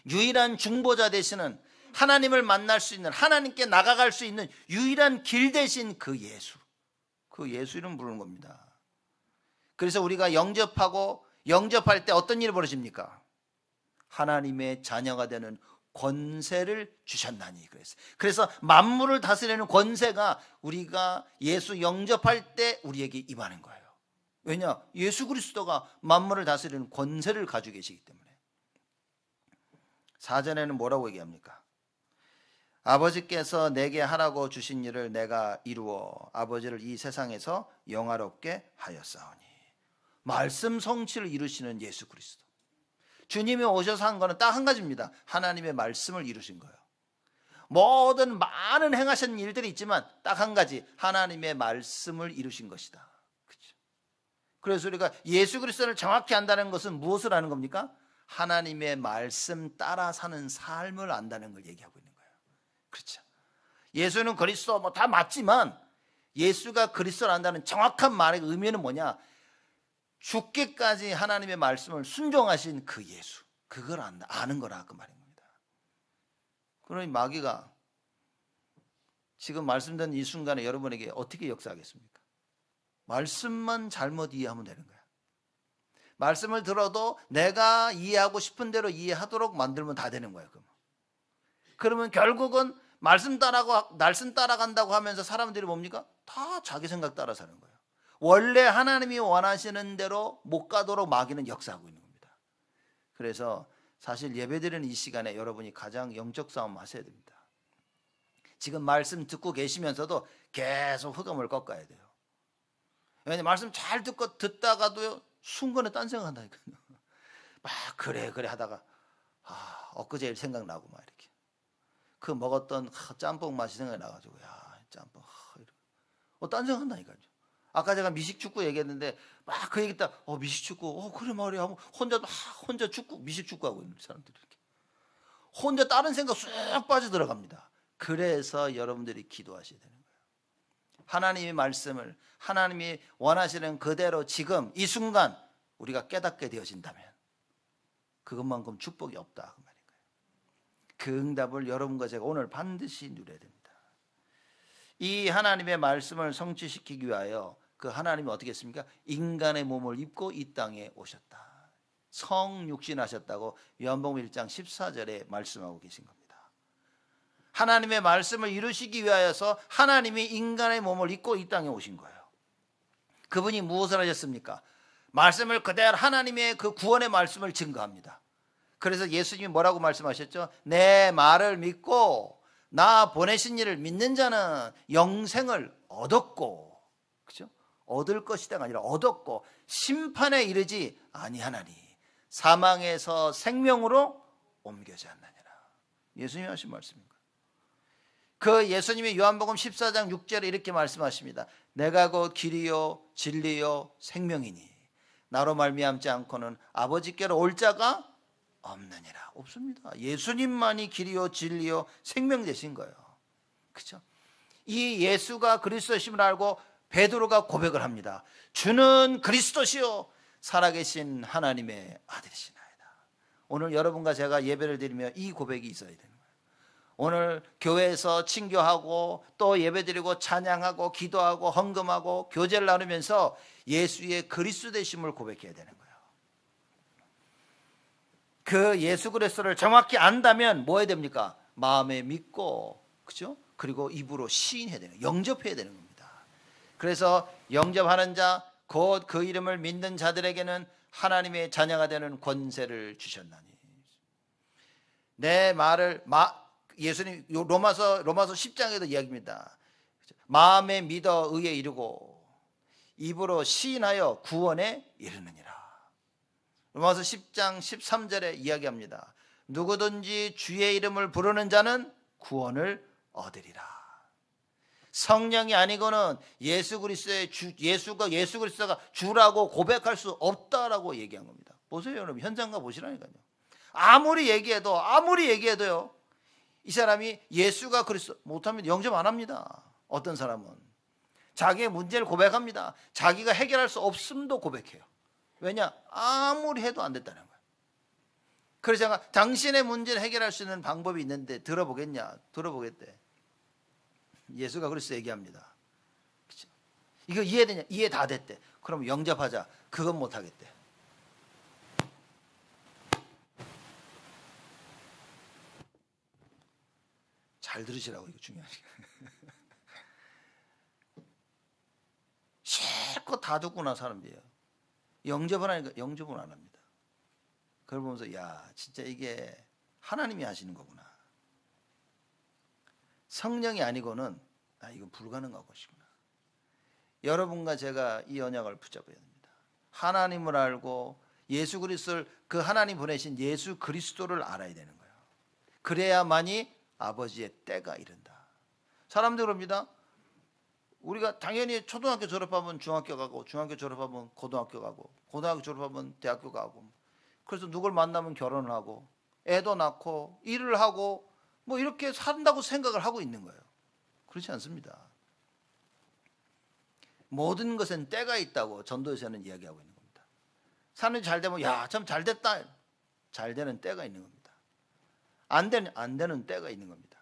유일한 중보자 되시는, 하나님을 만날 수 있는, 하나님께 나가갈 수 있는 유일한 길 되신 그 예수, 그 예수 이름 부르는 겁니다. 그래서 우리가 영접할 때 어떤 일이 벌어집니까? 하나님의 자녀가 되는 권세를 주셨나니 그랬어요. 그래서 만물을 다스리는 권세가 우리가 예수 영접할 때 우리에게 임하는 거예요. 왜냐? 예수 그리스도가 만물을 다스리는 권세를 가지고 계시기 때문에. 4절에는 뭐라고 얘기합니까? 아버지께서 내게 하라고 주신 일을 내가 이루어 아버지를 이 세상에서 영화롭게 하였사오니. 말씀 성취를 이루시는 예수 그리스도. 주님이 오셔서 한 거는 딱 한 가지입니다. 하나님의 말씀을 이루신 거예요. 모든 많은 행하신 일들이 있지만 딱 한 가지, 하나님의 말씀을 이루신 것이다. 그렇죠? 그래서 우리가 예수 그리스도를 정확히 안다는 것은 무엇을 아는 겁니까? 하나님의 말씀 따라 사는 삶을 안다는 걸 얘기하고 있는 거예요. 그렇죠? 예수는 그리스도 뭐 다 맞지만 예수가 그리스도를 안다는 정확한 말의 의미는 뭐냐? 죽기까지 하나님의 말씀을 순종하신 그 예수, 그걸 아는 거라 그 말인 겁니다. 그러니 마귀가 지금 말씀드린 이 순간에 여러분에게 어떻게 역사하겠습니까? 말씀만 잘못 이해하면 되는 거야. 말씀을 들어도 내가 이해하고 싶은 대로 이해하도록 만들면 다 되는 거예요. 그러면 결국은 말씀 따라간다고 하면서 사람들이 뭡니까? 다 자기 생각 따라 사는 거예요. 원래 하나님이 원하시는 대로 못 가도록 마귀는 역사하고 있는 겁니다. 그래서 사실 예배드리는 이 시간에 여러분이 가장 영적 싸움 하셔야 됩니다. 지금 말씀 듣고 계시면서도 계속 흑암을 꺾어야 돼요. 왜냐하면 말씀 잘 듣다가도 순간에 딴 생각한다니까요. 막 그래 하다가 엊그제 일 생각나고 막 이렇게 그 먹었던 짬뽕 맛이 생각이 나가지고 야 짬뽕 딴 생각한다니까요. 아까 제가 미식축구 얘기했는데 막 그 얘기했다. 미식축구 그래 말이야 하고 혼자 미식축구 하고 있는 사람들이 이렇게 혼자 다른 생각 쑥 빠져들어갑니다. 그래서 여러분들이 기도하셔야 되는 거예요. 하나님의 말씀을 하나님이 원하시는 그대로 지금 이 순간 우리가 깨닫게 되어진다면 그것만큼 축복이 없다 그 말인 거예요. 그 응답을 여러분과 제가 오늘 반드시 누려야 됩니다. 이 하나님의 말씀을 성취시키기 위하여 그 하나님이 어떻게 했습니까? 인간의 몸을 입고 이 땅에 오셨다. 성육신하셨다고 요한복음 1장 14절에 말씀하고 계신 겁니다. 하나님의 말씀을 이루시기 위하여서 하나님이 인간의 몸을 입고 이 땅에 오신 거예요. 그분이 무엇을 하셨습니까? 말씀을 그대로 하나님의 그 구원의 말씀을 증거합니다. 그래서 예수님이 뭐라고 말씀하셨죠? 내 말을 믿고 나 보내신 이를 믿는 자는 영생을 얻었고, 그죠? 얻을 것이다가 아니라 얻었고 심판에 이르지 아니하나니 사망에서 생명으로 옮겨지 않느니라. 예수님이 하신 말씀입니다. 그 예수님이 요한복음 14장 6절에 이렇게 말씀하십니다. 내가 곧 길이요 진리요 생명이니 나로 말미암지 않고는 아버지께로 올 자가 없느니라. 없습니다. 예수님만이 길이요 진리요 생명 되신 거예요. 그렇죠? 이 예수가 그리스도심을 알고 베드로가 고백을 합니다. 주는 그리스도시요 살아계신 하나님의 아들이시나이다. 오늘 여러분과 제가 예배를 드리며 이 고백이 있어야 되는 거예요. 오늘 교회에서 친교하고 또 예배드리고 찬양하고 기도하고 헌금하고 교제를 나누면서 예수의 그리스도 되심을 고백해야 되는 거예요. 그 예수 그리스도를 정확히 안다면 뭐 해야 됩니까? 마음에 믿고, 그죠? 그리고 입으로 시인해야 되는 거예요. 영접해야 되는 겁니다. 그래서 영접하는 자 곧 그 이름을 믿는 자들에게는 하나님의 자녀가 되는 권세를 주셨나니. 내 말을 예수님 로마서 10장에도 이야기입니다. 마음에 믿어 의에 이르고 입으로 시인하여 구원에 이르느니라. 로마서 10장 13절에 이야기합니다. 누구든지 주의 이름을 부르는 자는 구원을 얻으리라. 성령이 아니고는 예수 그리스도가 주라고 고백할 수 없다라고 얘기한 겁니다. 보세요, 여러분. 현장가 보시라니까요. 아무리 얘기해도요, 이 사람이 예수가 그리스도 못하면 영접 안 합니다. 어떤 사람은 자기의 문제를 고백합니다. 자기가 해결할 수 없음도 고백해요. 왜냐? 아무리 해도 안 됐다는 거예요. 그래서 제가 당신의 문제를 해결할 수 있는 방법이 있는데 들어보겠냐? 들어보겠대. 예수가 그리스도 얘기합니다. 그렇죠? 이거 이해되냐? 이해 다 됐대. 그럼 영접하자. 그건 못 하겠대. 잘 들으시라고, 이거 중요하지. 실컷 다 듣구나 사람들이에요. 영접을 하니까 영접은 안 합니다. 그걸 보면서 야, 진짜 이게 하나님이 하시는 거구나. 성령이 아니고는 이건 불가능한 것이구나. 여러분과 제가 이 언약을 붙잡아야 됩니다. 하나님을 알고 예수 그리스도를, 그 하나님 보내신 예수 그리스도를 알아야 되는 거예요. 그래야만이 아버지의 때가 이른다. 사람들 그럽니다. 우리가 당연히 초등학교 졸업하면 중학교 가고, 중학교 졸업하면 고등학교 가고, 고등학교 졸업하면 대학교 가고, 그래서 누굴 만나면 결혼을 하고 애도 낳고 일을 하고 뭐 이렇게 산다고 생각을 하고 있는 거예요. 그렇지 않습니다. 모든 것엔 때가 있다고 전도에서는 이야기하고 있는 겁니다. 사람이 잘 되면 야, 참 잘 됐다. 잘 되는 때가 있는 겁니다. 안 되는 때가 있는 겁니다.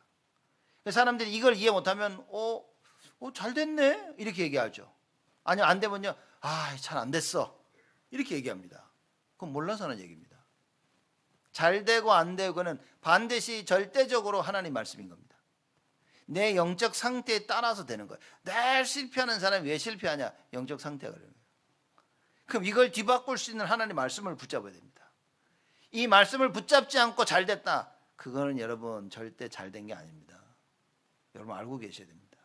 사람들이 이걸 이해 못하면 잘 됐네 이렇게 얘기하죠. 아니면 안 되면요, 잘 안 됐어 이렇게 얘기합니다. 그건 몰라서 하는 얘기입니다. 잘 되고 안 되고는 반드시 절대적으로 하나님 말씀인 겁니다. 내 영적 상태에 따라서 되는 거예요. 늘 실패하는 사람이 왜 실패하냐? 영적 상태가 그런 거예요. 그럼 이걸 뒤바꿀 수 있는 하나님 말씀을 붙잡아야 됩니다. 이 말씀을 붙잡지 않고 잘 됐다, 그거는 여러분 절대 잘 된 게 아닙니다. 여러분 알고 계셔야 됩니다.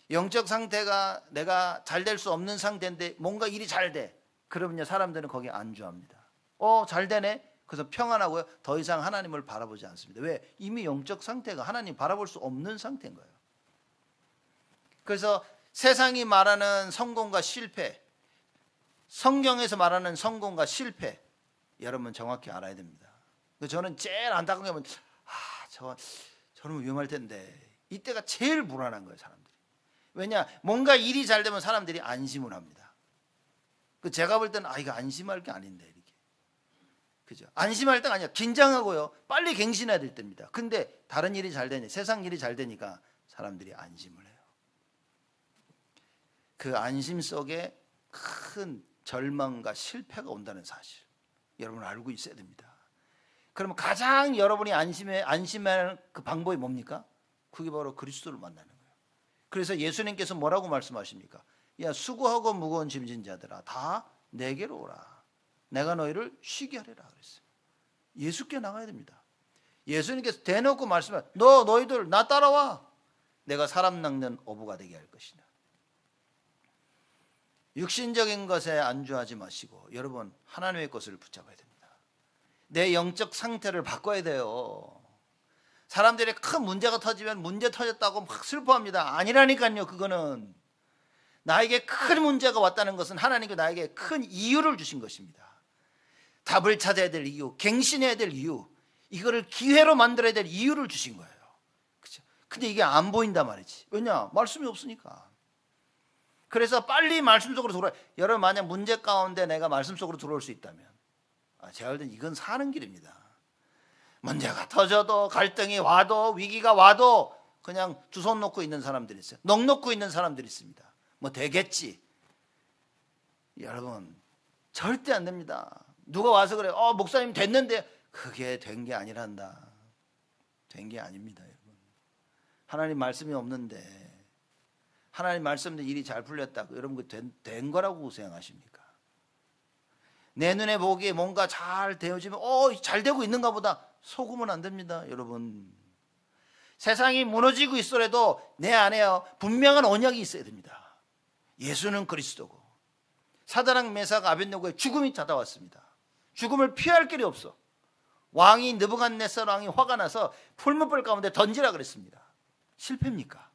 영적 상태가 내가 잘 될 수 없는 상태인데 뭔가 일이 잘 돼. 그러면요, 사람들은 거기에 안주합니다. 잘 되네. 그래서 평안하고요, 더 이상 하나님을 바라보지 않습니다. 왜? 이미 영적 상태가 하나님 바라볼 수 없는 상태인 거예요. 그래서 세상이 말하는 성공과 실패, 성경에서 말하는 성공과 실패, 여러분 정확히 알아야 됩니다. 저는 제일 안타까운 게 저는 위험할 텐데, 이때가 제일 불안한 거예요, 사람들이. 왜냐? 뭔가 일이 잘 되면 사람들이 안심을 합니다. 제가 볼 때는 이거 안심할 게 아닌데, 이렇게. 그죠? 안심할 때가 아니야. 긴장하고요, 빨리 갱신해야 될 때입니다. 근데 다른 일이 잘 되니, 세상 일이 잘 되니까 사람들이 안심을 해요. 그 안심 속에 큰 절망과 실패가 온다는 사실, 여러분 알고 있어야 됩니다. 그러면 가장 여러분이 안심할 그 방법이 뭡니까? 그게 바로 그리스도를 만나는 거예요. 그래서 예수님께서 뭐라고 말씀하십니까? 야, 수고하고 무거운 짐진 자들아, 다 내게로 오라. 내가 너희를 쉬게 하리라 그랬어요. 예수께 나가야 됩니다. 예수님께서 대놓고 말씀하세요. 너희들 나 따라와. 내가 사람 낚는 어부가 되게 할 것이다. 육신적인 것에 안주하지 마시고 여러분 하나님의 것을 붙잡아야 됩니다. 내 영적 상태를 바꿔야 돼요. 사람들이 큰 문제가 터지면 문제 터졌다고 막 슬퍼합니다. 아니라니까요. 그거는 나에게 큰 문제가 왔다는 것은 하나님께 나에게 큰 이유를 주신 것입니다. 답을 찾아야 될 이유, 갱신해야 될 이유, 이거를 기회로 만들어야 될 이유를 주신 거예요. 그렇죠? 근데 이게 안 보인단 말이지. 왜냐? 말씀이 없으니까. 그래서 빨리 말씀 속으로 들어와. 여러분 만약 문제 가운데 내가 말씀 속으로 들어올 수 있다면, 제가 볼 때는 이건 사는 길입니다. 문제가 터져도, 갈등이 와도, 위기가 와도 그냥 두 손 놓고 있는 사람들이 있어요. 넋 놓고 있는 사람들이 있습니다. 뭐 되겠지. 여러분 절대 안 됩니다. 누가 와서 그래, 목사님 됐는데, 그게 된 게 아니란다. 된 게 아닙니다, 여러분. 하나님 말씀이 없는데, 하나님 말씀도 일이 잘 풀렸다. 여러분 그 된 거라고 생각하십니까? 내 눈에 보기에 뭔가 잘 되어지면 잘 되고 있는가 보다 속으면 안 됩니다. 여러분 세상이 무너지고 있더라도 내 안에요 분명한 언약이 있어야 됩니다. 예수는 그리스도고 사드락 메삭 아벳네고의 죽음이 찾아왔습니다. 죽음을 피할 길이 없어. 왕이 느부갓네살 왕이 화가 나서 풀무불 가운데 던지라 그랬습니다. 실패입니까?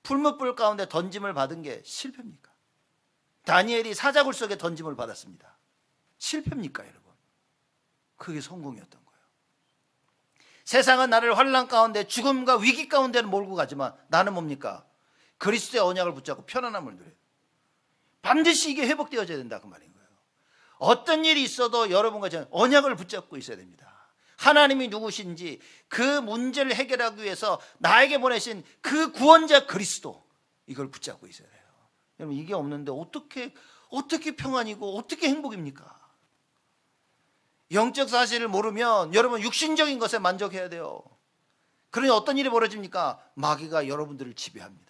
풀무불 가운데 던짐을 받은 게 실패입니까? 다니엘이 사자굴 속에 던짐을 받았습니다. 실패입니까 여러분? 그게 성공이었던 거예요. 세상은 나를 환난 가운데 죽음과 위기 가운데는 몰고 가지만 나는 뭡니까? 그리스도의 언약을 붙잡고 편안함을 누려요. 반드시 이게 회복되어져야 된다 그 말인 거예요. 어떤 일이 있어도 여러분과 저는 언약을 붙잡고 있어야 됩니다. 하나님이 누구신지 그 문제를 해결하기 위해서 나에게 보내신 그 구원자 그리스도 이걸 붙잡고 있어야 돼요. 여러분 이게 없는데 어떻게 평안이고 어떻게 행복입니까? 영적 사실을 모르면 여러분 육신적인 것에 만족해야 돼요. 그러니 어떤 일이 벌어집니까? 마귀가 여러분들을 지배합니다.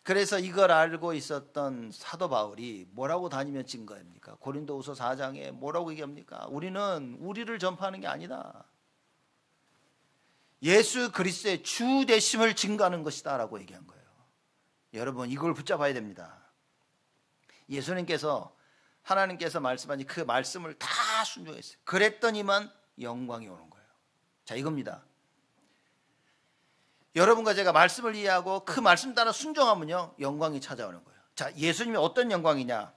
그래서 이걸 알고 있었던 사도 바울이 뭐라고 다니며 증거합니까? 고린도후서 4장에 뭐라고 얘기합니까? 우리는 우리를 전파하는 게 아니다. 예수 그리스도의 주 되심을 증거하는 것이다 라고 얘기한 거예요. 여러분 이걸 붙잡아야 됩니다. 예수님께서 하나님께서 말씀하신 그 말씀을 다 순종했어요. 그랬더니만 영광이 오는 거예요. 자 이겁니다. 여러분과 제가 말씀을 이해하고 그 말씀 따라 순종하면요 영광이 찾아오는 거예요. 자 예수님이 어떤 영광이냐?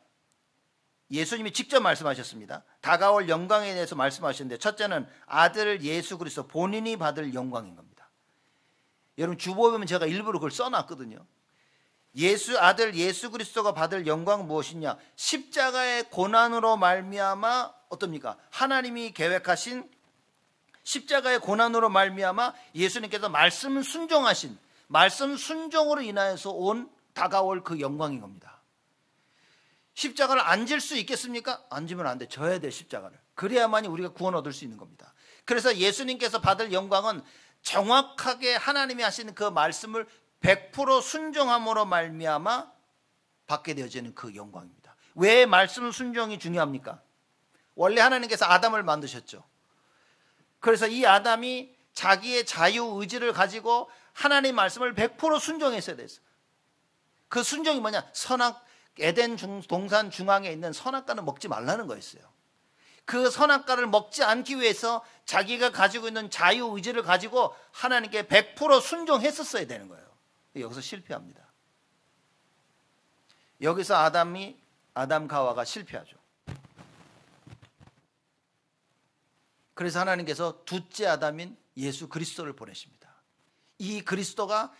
예수님이 직접 말씀하셨습니다. 다가올 영광에 대해서 말씀하셨는데 첫째는 아들 예수 그리스도 본인이 받을 영광인 겁니다. 여러분 주보에 보면 제가 일부러 그걸 써놨거든요. 아들 예수 그리스도가 받을 영광은 무엇이냐? 십자가의 고난으로 말미암아 어떻습니까? 하나님이 계획하신 십자가의 고난으로 말미암아 예수님께서 말씀 순종하신 말씀 순종으로 인하여서 온 다가올 그 영광인 겁니다. 십자가를 안 질 수 있겠습니까? 안 지면 안 돼. 져야 돼 십자가를. 그래야만이 우리가 구원 얻을 수 있는 겁니다. 그래서 예수님께서 받을 영광은 정확하게 하나님이 하시는 그 말씀을 100% 순종함으로 말미암아 받게 되어지는 그 영광입니다. 왜 말씀 순종이 중요합니까? 원래 하나님께서 아담을 만드셨죠. 그래서 이 아담이 자기의 자유의지를 가지고 하나님 말씀을 100% 순종했어야 됐어요. 그 순종이 뭐냐? 에덴 동산 중앙에 있는 선악과는 먹지 말라는 거였어요. 그 선악과를 먹지 않기 위해서 자기가 가지고 있는 자유의지를 가지고 하나님께 100% 순종했었어야 되는 거예요. 여기서 실패합니다. 여기서 아담 가와가 실패하죠. 그래서 하나님께서 둘째 아담인 예수 그리스도를 보내십니다. 이 그리스도가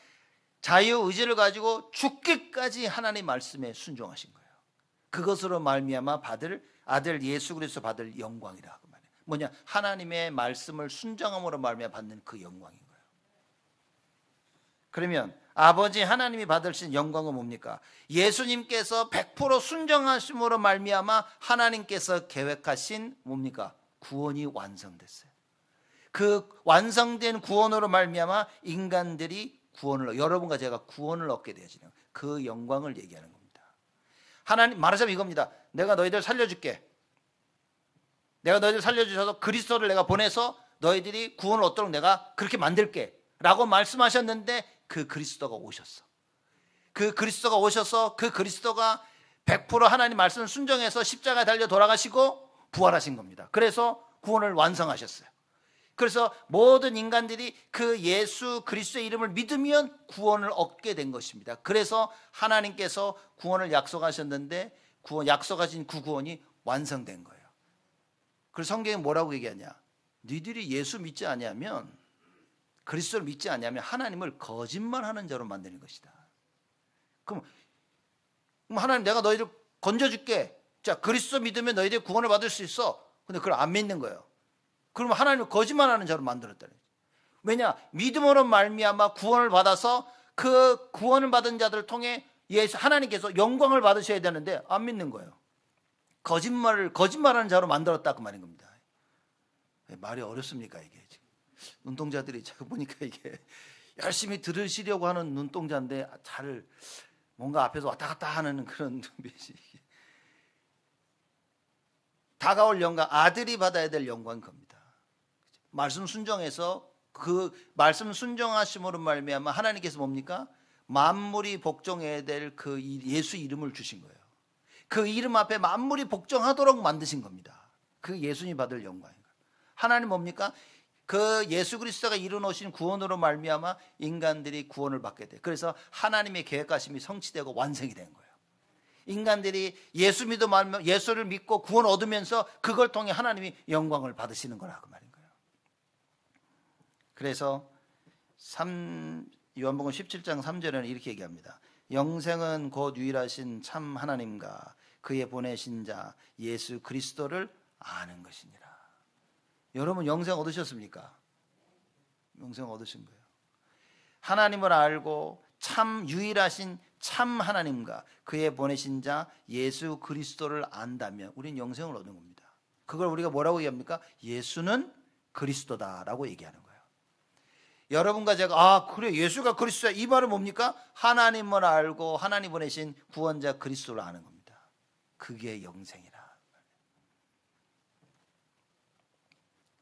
자유의지를 가지고 죽기까지 하나님 말씀에 순종하신 거예요. 그것으로 말미암아 받을 아들 예수 그리스도 받을 영광이라 그 말이에요. 뭐냐? 하나님의 말씀을 순종함으로 말미암아 받는 그 영광인 거예요. 그러면 아버지 하나님이 받으신 영광은 뭡니까? 예수님께서 100% 순종하심으로 말미암아 하나님께서 계획하신 뭡니까? 구원이 완성됐어요. 그 완성된 구원으로 말미암아 인간들이 여러분과 제가 구원을 얻게 되어지는 그 영광을 얘기하는 겁니다. 하나님 말하자면 이겁니다. 내가 너희들 살려줄게. 내가 너희들 살려주셔서 그리스도를 내가 보내서 너희들이 구원을 얻도록 내가 그렇게 만들게 라고 말씀하셨는데 그 그리스도가 오셨어. 그 그리스도가 오셔서 그 그리스도가 100% 하나님 말씀을 순종해서 십자가에 달려 돌아가시고 부활하신 겁니다. 그래서 구원을 완성하셨어요. 그래서 모든 인간들이 그 예수 그리스도의 이름을 믿으면 구원을 얻게 된 것입니다. 그래서 하나님께서 구원을 약속하셨는데 약속하신 그 구원이 완성된 거예요. 그래서 성경에 뭐라고 얘기하냐? 너희들이 예수 믿지 않으면 그리스도를 믿지 않으면 하나님을 거짓말하는 자로 만드는 것이다. 그럼 하나님 내가 너희들 건져줄게. 자 그리스도 믿으면 너희들이 구원을 받을 수 있어. 근데 그걸 안 믿는 거예요. 그러면 하나님을 거짓말하는 자로 만들었다는 거예요. 왜냐? 믿음으로 말미암아 구원을 받아서 그 구원을 받은 자들을 통해 하나님께서 영광을 받으셔야 되는데 안 믿는 거예요. 거짓말하는 자로 만들었다 그 말인 겁니다. 말이 어렵습니까 이게? 운동자들이 자꾸 보니까 이게 열심히 들으시려고 하는 눈동자인데 잘 뭔가 앞에서 왔다 갔다 하는 그런 눈빛이. 다가올 영광, 아들이 받아야 될 영광인 겁니다. 말씀 순종해서 그 말씀 순종하심으로 말미암아 하나님께서 뭡니까? 만물이 복종해야 될 그 예수 이름을 주신 거예요. 그 이름 앞에 만물이 복종하도록 만드신 겁니다. 그 예수님이 받을 영광인 거예요. 하나님 뭡니까? 그 예수 그리스도가 이루어놓으신 구원으로 말미암아 인간들이 구원을 받게 돼. 그래서 하나님의 계획하심이 성취되고 완성이 된 거예요. 인간들이 예수를 믿고 구원 얻으면서 그걸 통해 하나님이 영광을 받으시는 거라 그 말인 거예요. 그래서 요한복음 17장 3절에는 이렇게 얘기합니다. 영생은 곧 유일하신 참 하나님과 그의 보내신 자 예수 그리스도를 아는 것이니라. 여러분 영생 얻으셨습니까? 영생 얻으신 거예요. 하나님을 알고 참 유일하신 참 하나님과 그의 보내신 자 예수 그리스도를 안다면 우리는 영생을 얻는 겁니다. 그걸 우리가 뭐라고 얘기합니까? 예수는 그리스도다라고 얘기하는 거예요. 여러분과 제가 그래 예수가 그리스도야 이 말은 뭡니까? 하나님을 알고 하나님 보내신 구원자 그리스도를 아는 겁니다. 그게 영생이라.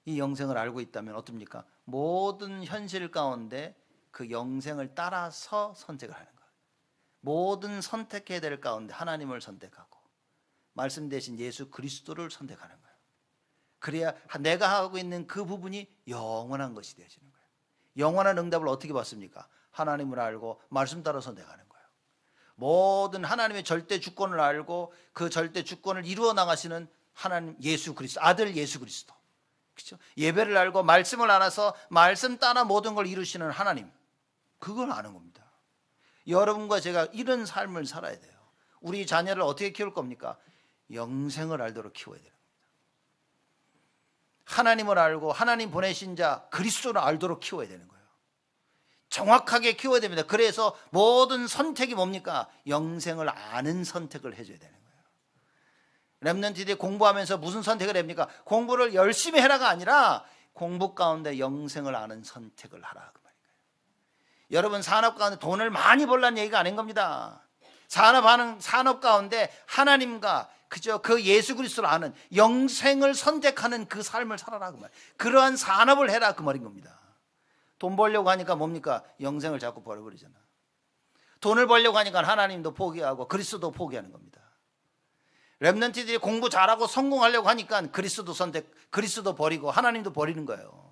이 영생을 알고 있다면 어떻습니까? 모든 현실 가운데 그 영생을 따라서 선택을 하는 거예요. 모든 선택해야 될 가운데 하나님을 선택하고 말씀 대신 예수 그리스도를 선택하는 거예요. 그래야 내가 하고 있는 그 부분이 영원한 것이 되어지는 거예요. 영원한 응답을 어떻게 받습니까? 하나님을 알고 말씀 따라 선택하는 거예요. 모든 하나님의 절대 주권을 알고 그 절대 주권을 이루어 나가시는 하나님 예수 그리스도, 아들 예수 그리스도. 그렇죠? 예배를 알고 말씀을 알아서 말씀 따라 모든 걸 이루시는 하나님. 그걸 아는 겁니다. 여러분과 제가 이런 삶을 살아야 돼요. 우리 자녀를 어떻게 키울 겁니까? 영생을 알도록 키워야 되는 겁니다. 하나님을 알고 하나님 보내신 자 그리스도를 알도록 키워야 되는 거예요. 정확하게 키워야 됩니다. 그래서 모든 선택이 뭡니까? 영생을 아는 선택을 해줘야 되는 거예요. 렘넌트들이 공부하면서 무슨 선택을 합니까? 공부를 열심히 해라가 아니라 공부 가운데 영생을 아는 선택을 하라 그 말인 거예요. 여러분 산업 가운데 돈을 많이 벌라는 얘기가 아닌 겁니다. 산업 가운데 하나님과 그저 그 예수 그리스도를 아는 영생을 선택하는 그 삶을 살아라 그 말. 그러한 산업을 해라 그 말인 겁니다. 돈 벌려고 하니까 뭡니까? 영생을 자꾸 버려버리잖아. 돈을 벌려고 하니까 하나님도 포기하고 그리스도도 포기하는 겁니다. 렘넌트들이 공부 잘하고 성공하려고 하니까 그리스도 버리고 하나님도 버리는 거예요.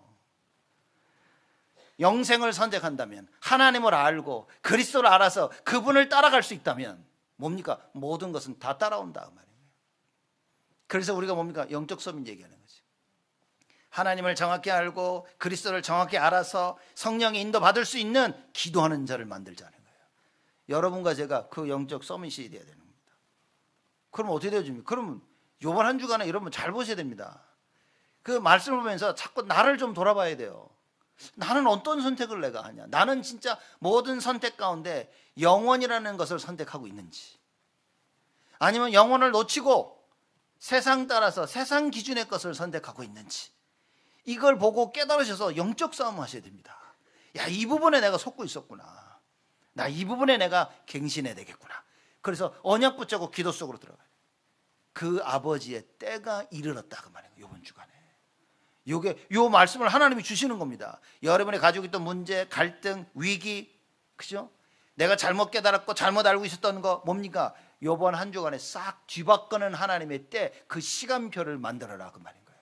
영생을 선택한다면 하나님을 알고 그리스도를 알아서 그분을 따라갈 수 있다면 뭡니까? 모든 것은 다 따라온다 그 말이에요. 그래서 우리가 뭡니까? 영적 서민 얘기하는 거죠. 하나님을 정확히 알고 그리스도를 정확히 알아서 성령의 인도 받을 수 있는 기도하는 자를 만들자는 거예요. 여러분과 제가 그 영적 서밋이 돼야 되는 겁니다. 그럼 어떻게 되어집니까? 그러면 이번 한 주간에 여러분 잘 보셔야 됩니다. 그 말씀을 보면서 자꾸 나를 좀 돌아봐야 돼요. 나는 어떤 선택을 내가 하냐? 나는 진짜 모든 선택 가운데 영원이라는 것을 선택하고 있는지, 아니면 영원을 놓치고 세상 따라서 세상 기준의 것을 선택하고 있는지, 이걸 보고 깨달으셔서 영적 싸움 하셔야 됩니다. 야, 이 부분에 내가 속고 있었구나. 나 이 부분에 내가 갱신해야 되겠구나. 그래서 언약 붙잡고 기도 속으로 들어가요. 그 아버지의 때가 이르렀다 그 말이에요. 이번 주간에 요 말씀을 하나님이 주시는 겁니다. 여러분이 가지고 있던 문제, 갈등, 위기, 그죠? 내가 잘못 깨달았고 잘못 알고 있었던 거 뭡니까? 요번 한 주간에 싹 뒤바꾸는 하나님의 때, 그 시간표를 만들어라 그 말인 거예요.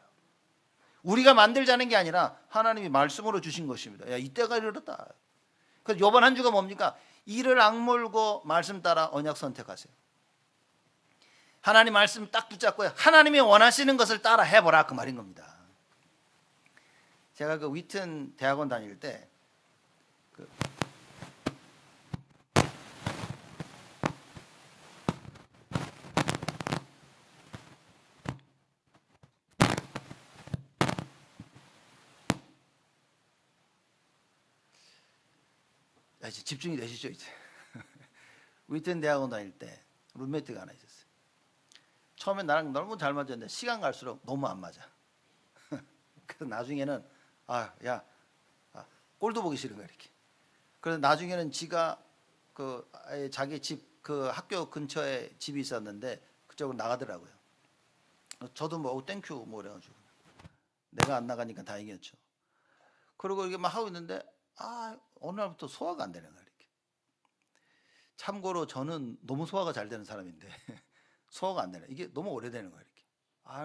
우리가 만들자는 게 아니라 하나님이 말씀으로 주신 것입니다. 야, 이 때가 이르렀다. 그래서 요번 한 주가 뭡니까? 이를 악물고 말씀 따라 언약 선택하세요. 하나님 말씀 딱 붙잡고 하나님이 원하시는 것을 따라 해보라 그 말인 겁니다. 제가 그 위튼 대학원 다닐 때 이제 집중이 되시죠 이제. 위튼 대학원 다닐 때 룸메이트가 하나 있었어요. 처음에 나랑 너무 잘 맞았는데 시간 갈수록 너무 안 맞아. 그래서 나중에는 꼴도 보기 싫은 거야 이렇게. 그래서 나중에는 지가 아예 자기 집 그 학교 근처에 집이 있었는데 그쪽으로 나가더라고요. 저도 뭐 땡큐 뭐 그래가지고 내가 안 나가니까 다행이었죠. 그리고 이게 막 하고 있는데 어느 날부터 소화가 안 되는 거야 이렇게. 참고로 저는 너무 소화가 잘 되는 사람인데 소화가 안 되네. 이게 너무 오래되는 거야 이렇게.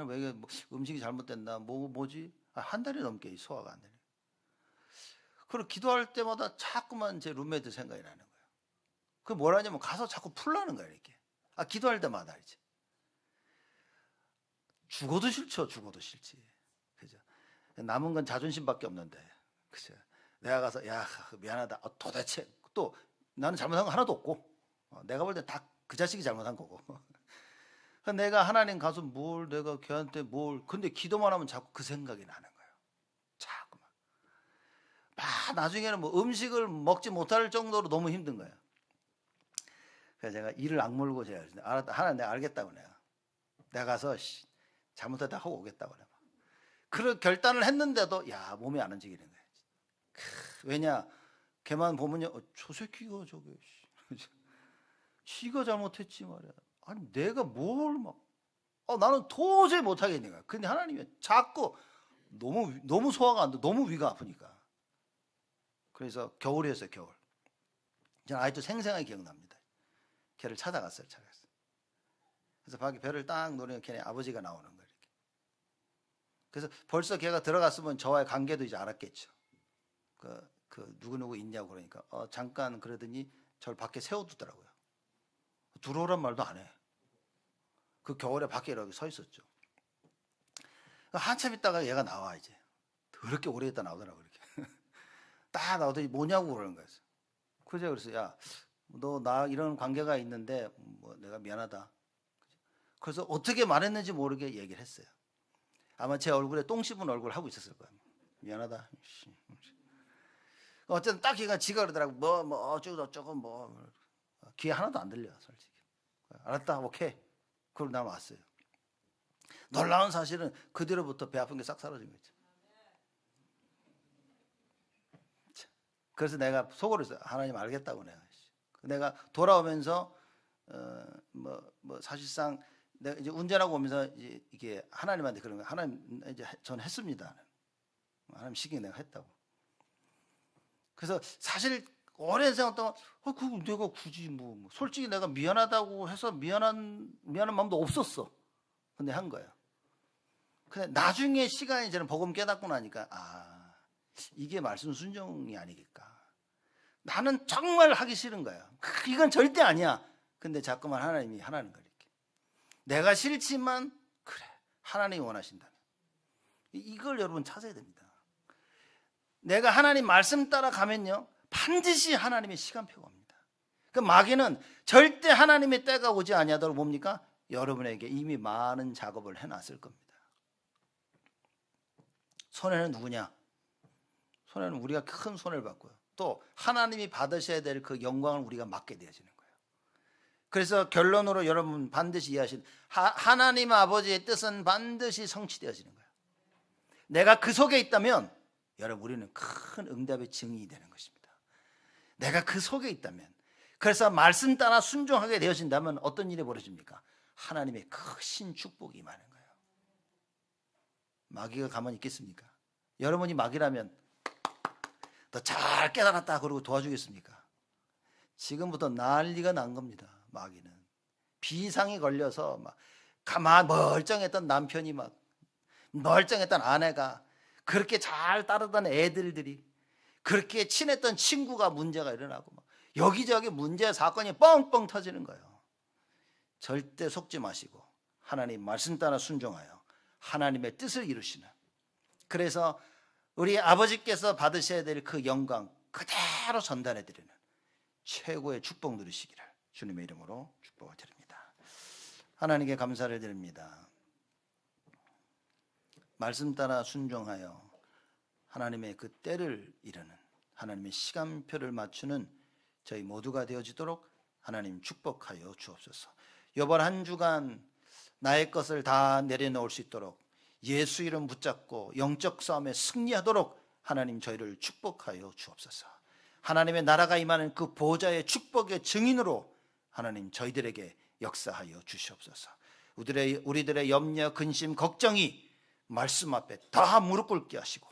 왜 이게 음식이 잘못됐나 뭐지? 한 달이 넘게 소화가 안 되네. 그리고 기도할 때마다 자꾸만 제 룸메이트 생각이 나는 거예요. 그 뭐라 하냐면 가서 자꾸 풀라는 거야 이렇게. 기도할 때마다 이제. 죽어도 싫죠. 죽어도 싫지. 그죠? 남은 건 자존심밖에 없는데. 그죠? 내가 가서 야 미안하다. 도대체 또 나는 잘못한 거 하나도 없고 내가 볼 때 다 그 자식이 잘못한 거고. 내가 하나님 가서 내가 걔한테 근데 기도만 하면 자꾸 그 생각이 나는 거예요. 자꾸만. 나중에는 뭐 음식을 먹지 못할 정도로 너무 힘든 거예요. 그래서 제가 이를 악물고 제가 하나님 내가 알겠다고 내가 가서 잘못했다 하고 오겠다고 그래. 그런 결단을 했는데도 몸이 안 움직이는 거예요. 왜냐 걔만 보면요 저 새끼가 저게 지가 잘못했지 말이야. 아니 내가 나는 도저히 못하겠는 거야. 근데 하나님이 자꾸 너무 소화가 안 돼. 너무 위가 아프니까. 그래서 겨울이었어요. 겨울. 저는 아직도 생생하게 기억납니다. 걔를 찾아갔어요. 그래서 밖에 별을 딱 노리면 걔네 아버지가 나오는 거예요. 이렇게. 그래서 벌써 걔가 들어갔으면 저와의 관계도 이제 알았겠죠. 누구누구 있냐고 그러니까 잠깐 그러더니 저를 밖에 세워두더라고요. 들어오란 말도 안 해. 그 겨울에 밖에 이렇게 서 있었죠. 한참 있다가 얘가 나와 이제. 그렇게 오래 있다 나오더라고 이렇게. 딱 나오더니 뭐냐고 그러는 거였어. 그래서 야, 너 나 이런 관계가 있는데 내가 미안하다. 그래서 어떻게 말했는지 모르게 얘기를 했어요. 아마 제 얼굴에 똥 씹은 얼굴 하고 있었을 거예요. 미안하다. 어쨌든 딱 걔가 지가 그러더라고. 어쩌고 귀에 하나도 안 들려 솔직히. 알았다 오케이. 그리고 난 왔어요. 놀라운 사실은 그 뒤로부터 배 아픈 게 싹 사라진 거죠. 그래서 내가 속으로 했어요. 하나님 알겠다고 내가 돌아오면서 사실상 내가 이제 운전하고 오면서 이게 하나님한테 그런 거예요. 하나님 이제 전 했습니다. 하나님 시키게 내가 했다고. 그래서 사실 오랜 생각 동안 그거 내가 굳이 솔직히 내가 미안하다고 해서 미안한 마음도 없었어. 근데 한 거예요. 근데 나중에 시간이 저는 복음 깨닫고 나니까 이게 말씀 순종이 아니겠까. 나는 정말 하기 싫은 거야. 이건 절대 아니야. 근데 자꾸만 하나님이 하라는 거야. 이렇게. 내가 싫지만 그래 하나님이 원하신다면 이걸 여러분 찾아야 됩니다. 내가 하나님 말씀 따라 가면요 반드시 하나님의 시간표가 옵니다. 그 마귀는 절대 하나님의 때가 오지 아니하도록 뭡니까? 여러분에게 이미 많은 작업을 해놨을 겁니다. 손해는 누구냐? 손해는 우리가 큰 손해를 받고요. 또 하나님이 받으셔야 될 그 영광을 우리가 맡게 되어지는 거예요. 그래서 결론으로 여러분 반드시 이해하신 하나님 아버지의 뜻은 반드시 성취되어지는 거예요. 내가 그 속에 있다면 여러분 우리는 큰 응답의 증인이 되는 것입니다. 내가 그 속에 있다면 그래서 말씀 따라 순종하게 되어진다면 어떤 일이 벌어집니까? 하나님의 크신 축복이 임하는 거예요. 마귀가 가만히 있겠습니까? 여러분이 마귀라면 더 잘 깨달았다 그러고 도와주겠습니까? 지금부터 난리가 난 겁니다. 마귀는 비상이 걸려서 가만 멀쩡했던 남편이 멀쩡했던 아내가 그렇게 잘 따르던 애들이 그렇게 친했던 친구가 문제가 일어나고 여기저기 문제 사건이 뻥뻥 터지는 거예요. 절대 속지 마시고 하나님 말씀 따라 순종하여 하나님의 뜻을 이루시는, 그래서 우리 아버지께서 받으셔야 될 그 영광 그대로 전달해 드리는 최고의 축복 누리시기를 주님의 이름으로 축복을 드립니다. 하나님께 감사를 드립니다. 말씀 따라 순종하여 하나님의 그 때를 이루는, 하나님의 시간표를 맞추는 저희 모두가 되어지도록 하나님 축복하여 주옵소서. 이번 한 주간 나의 것을 다 내려놓을 수 있도록 예수 이름 붙잡고 영적 싸움에 승리하도록 하나님 저희를 축복하여 주옵소서. 하나님의 나라가 임하는 그 보좌의 축복의 증인으로 하나님 저희들에게 역사하여 주시옵소서. 우리들의 염려, 근심, 걱정이 말씀 앞에 다 무릎 꿇게 하시고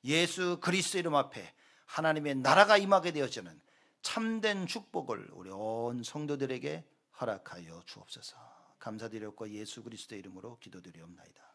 예수 그리스도 이름 앞에 하나님의 나라가 임하게 되어지는 참된 축복을 우리 온 성도들에게 허락하여 주옵소서. 감사드렸고 예수 그리스도의 이름으로 기도드리옵나이다.